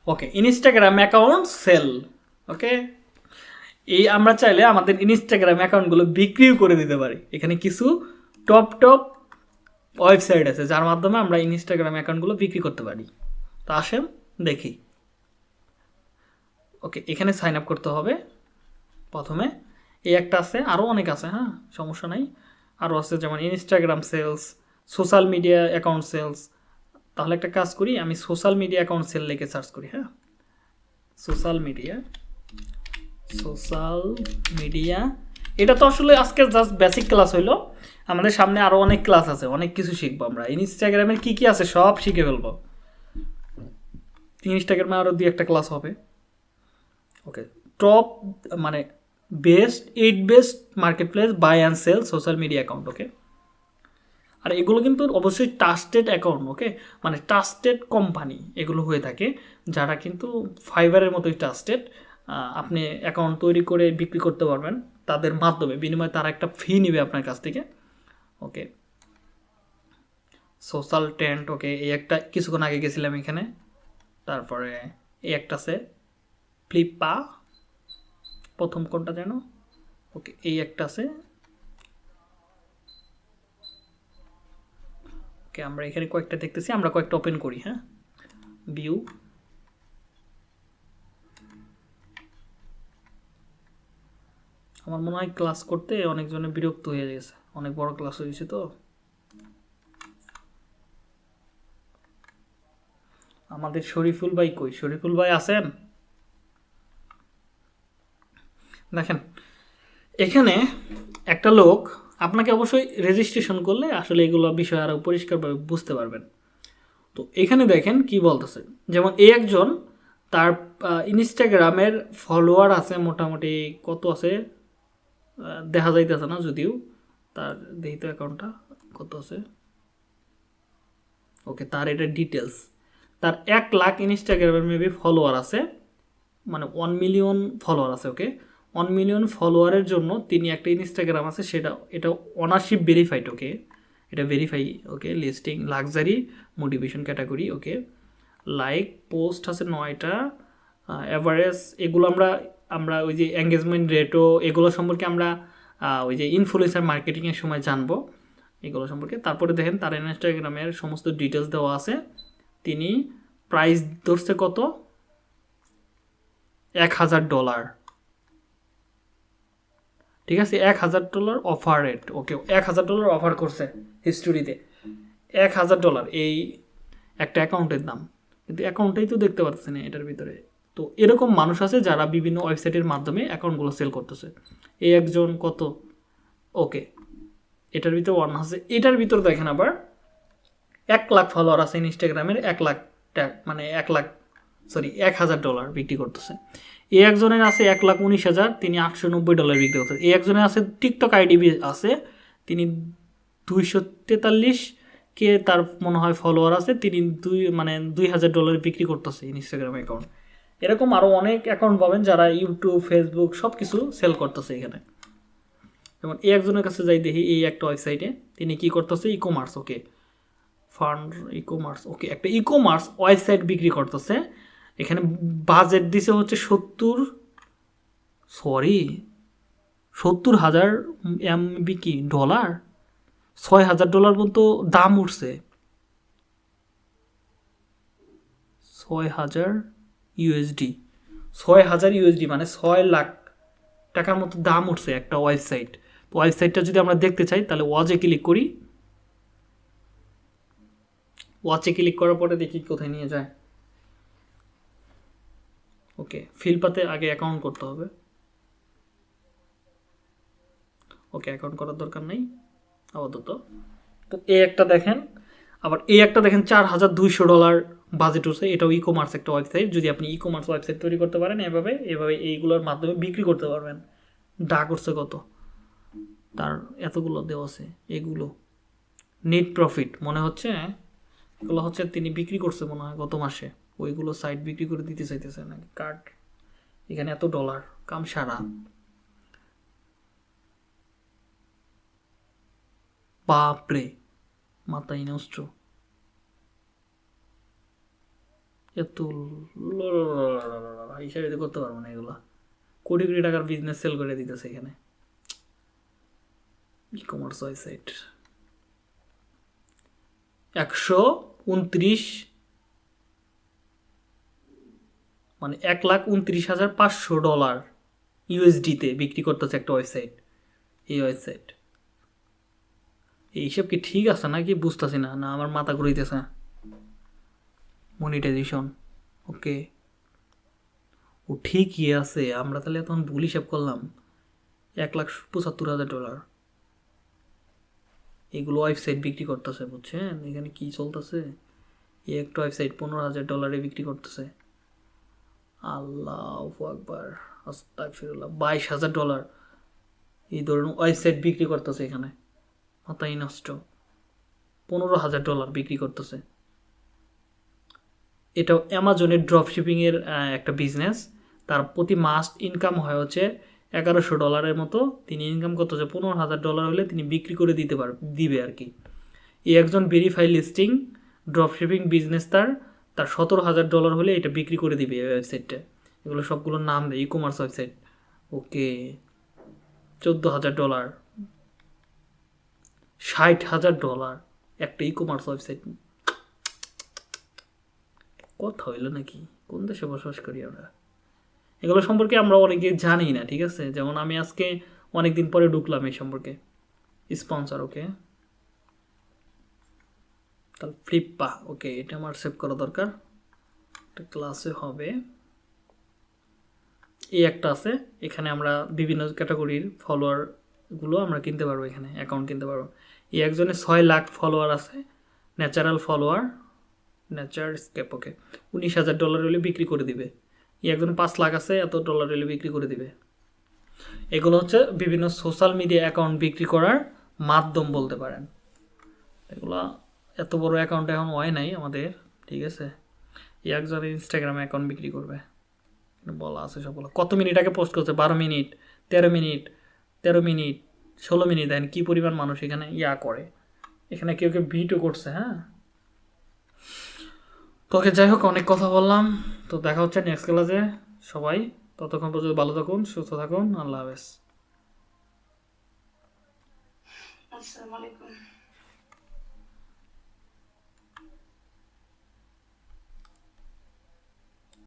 ওকে, ইনস্টাগ্রাম অ্যাকাউন্ট সেল। ওকে, এই আমরা চাইলে আমাদের ইনস্টাগ্রাম অ্যাকাউন্টগুলো বিক্রিও করে দিতে পারি। এখানে কিছু টপ ওয়েবসাইট আছে যার মাধ্যমে আমরা ইনস্টাগ্রাম অ্যাকাউন্টগুলো বিক্রি করতে পারি। তো আসেন দেখি। ওকে, এখানে সাইন আপ করতে হবে প্রথমে। এই একটা আছে, আরও অনেক আছে, হ্যাঁ সমস্যা নাই, আরও আছে, যেমন Instagram sales, social media account sales. তাহলে একটা কাজ করি, আমি সোশ্যাল মিডিয়া অ্যাকাউন্ট সেল লিখে সার্চ করি। হ্যাঁ, সোশ্যাল মিডিয়া, এটা তো আসলে আজকে জাস্ট বেসিক ক্লাস হইলো। আমাদের সামনে আরও অনেক ক্লাস আছে, অনেক কিছু শিখবো আমরা। ইনস্টাগ্রামের কী কী আছে সব শিখে ফেলবো। ইনস্টাগ্রামে আরও 2-1টা ক্লাস হবে। ওকে, টপ মানে best market place buy and sell social media account. Okay, আর এগুলো কিন্তু অবশ্যই ট্রাস্টেড অ্যাকাউন্ট। ওকে, মানে ট্রাস্টেড কোম্পানি এগুলো হয়ে থাকে, যারা কিন্তু ফাইবারের মতোই ট্রাস্টেড। আপনি অ্যাকাউন্ট তৈরি করে বিক্রি করতে পারবেন তাদের মাধ্যমে, বিনিময়ে তারা একটা ফি নেবে আপনার কাছ থেকে। ওকে, সোশ্যাল ট্রেন্ড। ওকে, এই একটা কিছুক্ষণ আগে গেছিলাম এখানে। তারপরে এই একটা আছে ফ্লিপা, প্রথম কোনটা যেন। ওকে, এই একটা আছে। ওকে, আমরা এখানে কয়েকটা দেখতেছি, আমরা কয়েকটা ওপেন করি। হ্যাঁ, ভিউ। আমার মনে হয় ক্লাস করতে অনেকজনে বিরক্ত হয়ে গেছে, অনেক বড় ক্লাস হয়েছে তো। আমাদের শরীফুল ভাই কই? শরীফুল ভাই আছেন? দেখেন, এখানে একটা লোক, আপনাকে অবশ্যই রেজিস্ট্রেশন করলে আসলে এগুলো বিষয় আরও পরিষ্কারভাবে বুঝতে পারবেন। তো এখানে দেখেন কি বলতেছে, যেমন এই একজন, তার ইনস্টাগ্রামের ফলোয়ার আছে মোটামুটি কত আছে দেখা যাইতেছে না, যদিও তার দেখি তো অ্যাকাউন্টটা কত আছে। ওকে, তার এটা ডিটেলস, তার 1 লাখ ইনস্টাগ্রামের মেবি ফলোয়ার আছে, মানে 1 মিলিয়ন ফলোয়ার আছে। ওকে, 1 মিলিয়ন ফলোয়ারের জন্য তিনি একটা ইনস্টাগ্রাম আছে, এটা অনারশিপ ভেরিফাইড। ওকে, এটা verify. Okay, listing luxury motivation category. Okay, like post আছে 9টা, অ্যাভারেজ এগুলো আমরা ওই যে এঙ্গেজমেন্ট রেটও এগুলো সম্পর্কে আমরা ওই যে ইনফ্লুয়েন্সার মার্কেটিংয়ের সময় জানবো এগুলো সম্পর্কে। তারপরে দেখেন তার ইনস্টাগ্রামের সমস্ত ডিটেলস দেওয়া আছে। তিনি প্রাইস ধরছে কত, $1,000। ঠিক আছে, $1,000 অফার রেট। ওকে, $1,000 অফার করছে হিস্টোরিতে, $1,000 এই একটা অ্যাকাউন্টের দাম। কিন্তু অ্যাকাউন্টেই তো দেখতে পাচ্ছি না এটার ভিতরে। তো এরকম মানুষ আছে যারা বিভিন্ন ওয়েবসাইটের মাধ্যমে অ্যাকাউন্টগুলো সেল করতেছে। এই একজন কত, ওকে এটার ভিতরে 1 আছে। এটার ভিতরে দেখেন আবার 1 লাখ ফলোয়ার আছে ইনস্টাগ্রামের, 1 লাখ মানে $1,000 বিক্রি করতেছে। এই একজনের আছে 1,19,000, তিনি $890 বিক্রি করতেছে। এই একজনের আছে টিকটক আইডি আছে, তিনি 243K তার মনে হয় ফলোয়ার আছে, তিনি $2,000 বিক্রি করতেছে ইনস্টাগ্রাম অ্যাকাউন্ট। এরকম আরও অনেক অ্যাকাউন্ট পাবেন যারা ইউটিউব, ফেসবুক সব কিছু সেল করতেছে এখানে। যেমন এই একজনের কাছে যাই দেখি, এই একটা ওয়েবসাইটে তিনি কি করতেছে, ই কমার্স। ওকে, ফান্ড ই কমার্স। ওকে, একটা ই কমার্স ওয়েবসাইট বিক্রি করতেছে, এখানে বাজেট দিছে হচ্ছে 70,000 এমবি কি ডলার, $6,000 পর্যন্ত দাম উঠছে। 6,000 ইউএসডি, 6,000 ইউএসডি মানে 6 লাখ টাকার মতো দাম উঠছে একটা ওয়েবসাইট। তো ওয়েবসাইটটা যদি আমরা দেখতে চাই তাহলে ওয়াচে ক্লিক করি। ওয়াচে ক্লিক করার পরে দেখি কোথায় নিয়ে যায়। ওকে, ফিলপাতে আগে অ্যাকাউন্ট করতে হবে। ওকে, অ্যাকাউন্ট করার দরকার নেই আপাতত। তো এই একটা দেখেন, আবার এই একটা দেখেন $4,200 বাজেট উঠছে। এটাও ই কমার্স একটা ওয়েবসাইট। যদি আপনি ই কমার্স ওয়েবসাইট তৈরি করতে পারেন এভাবে এইগুলোর মাধ্যমে বিক্রি করতে পারবেন। ডা করছে কত, তার এতগুলো দেওয়া আছে। এগুলো নেট প্রফিট মনে হচ্ছে, এগুলো হচ্ছে তিনি বিক্রি করছে মনে হয় গত মাসে। ওইগুলো সাইট বিক্রি করে দিতে চাইতেছে নাকি কার্ড। এখানে এত ডলার কাম সারা, বাপরে মাথায় নষ্ট। এত হিসাবে করতে পারবো না এগুলা। কোটি কোটি টাকার বিজনেস সেল করে দিতেছে এখানে ই কমার্স ওয়েবসাইট। 129 মানে $1,29,500 ইউএসডিতে বিক্রি করতেছে একটা ওয়েবসাইট। এই ওয়েবসাইট এই হিসাব কি ঠিক আছে নাকি বুঝতেছি না, না আমার মাথা ঘুরাইতেছে। মনিটাইজেশন ওকে, ও ঠিকই আছে। আমরা তাহলে তখন ভুল হিসাব করলাম। $1,75,000 এগুলো ওয়েবসাইট বিক্রি করতেছে, বুঝছেন? এখানে কি চলতেছে? এই একটা ওয়েবসাইট $15,000 বিক্রি করতেছে। আল্লাহু আকবার, আস্তাগফিরুল্লাহ। $22,000 এই ধরুন ওয়েবসাইট বিক্রি করতেছে এখানে। মাথাই নষ্ট। $15,000 বিক্রি করতেছে। এটাও অ্যামাজনের ড্রপ শিপিংয়ের একটা বিজনেস। তার প্রতি মাস ইনকাম হয় হচ্ছে $1,100 মতো। তিনি ইনকাম করতেছে $15,000 হলে তিনি বিক্রি করে দিবে আর কি। এই একজন verify listing drop shipping business তার $17,000 হলে এটা বিক্রি করে দিবে এই ওয়েবসাইটটা। এগুলো সবগুলোর নাম দেয় ই কমার্স ওয়েবসাইট। ওকে, $14,000, $60,000 একটা ই কমার্স ওয়েবসাইট। কথা হইল নাকি? কোন দেশে বসবাস করি আমরা? এগুলো সম্পর্কে আমরা অনেকে জানি না, ঠিক আছে? যেমন আমি আজকে অনেকদিন পরে ঢুকলাম এই সম্পর্কে। স্পন্সর ওকে, তাহলে ফ্লিপা ওকে, এটা আমার সেভ করা দরকার। একটা ক্লাসে হবে এই একটা আছে। এখানে আমরা বিভিন্ন ক্যাটাগরির ফলোয়ারগুলো আমরা কিনতে পারবো, এখানে অ্যাকাউন্ট কিনতে পারবো। এই একজনের 6 লাখ ফলোয়ার আছে, ন্যাচারাল ফলোয়ার, নেচার স্কেপ ওকে। $19,000 হলে বিক্রি করে দিবে। এই একজন 5 লাখ আছে, এত ডলার হলে বিক্রি করে দিবে। এগুলো হচ্ছে বিভিন্ন সোশ্যাল মিডিয়া অ্যাকাউন্ট বিক্রি করার মাধ্যম বলতে পারেন। এগুলো এত বড় অ্যাকাউন্ট এখন হয় নাই আমাদের, ঠিক আছে? এই একজন ইনস্টাগ্রামে অ্যাকাউন্ট বিক্রি করবে বলা আছে সবগুলো। কত মিনিট আগে পোস্ট করছে? 12 মিনিট, 13 মিনিট, 13 মিনিট, 16 মিনিট। দেন কি পরিমাণ মানুষ এখানে করে। এখানে কেউ কেউ ভিডিও করছে। হ্যাঁ, তোকে যাই হোক অনেক কথা বললাম। তো দেখা হচ্ছে নেক্সট ক্লাসে। সবাই ততক্ষণ পর্যন্ত ভালো থাকুন, সুস্থ থাকুন। আল্লাহ হাফেজ। আসসালামু আলাইকুম।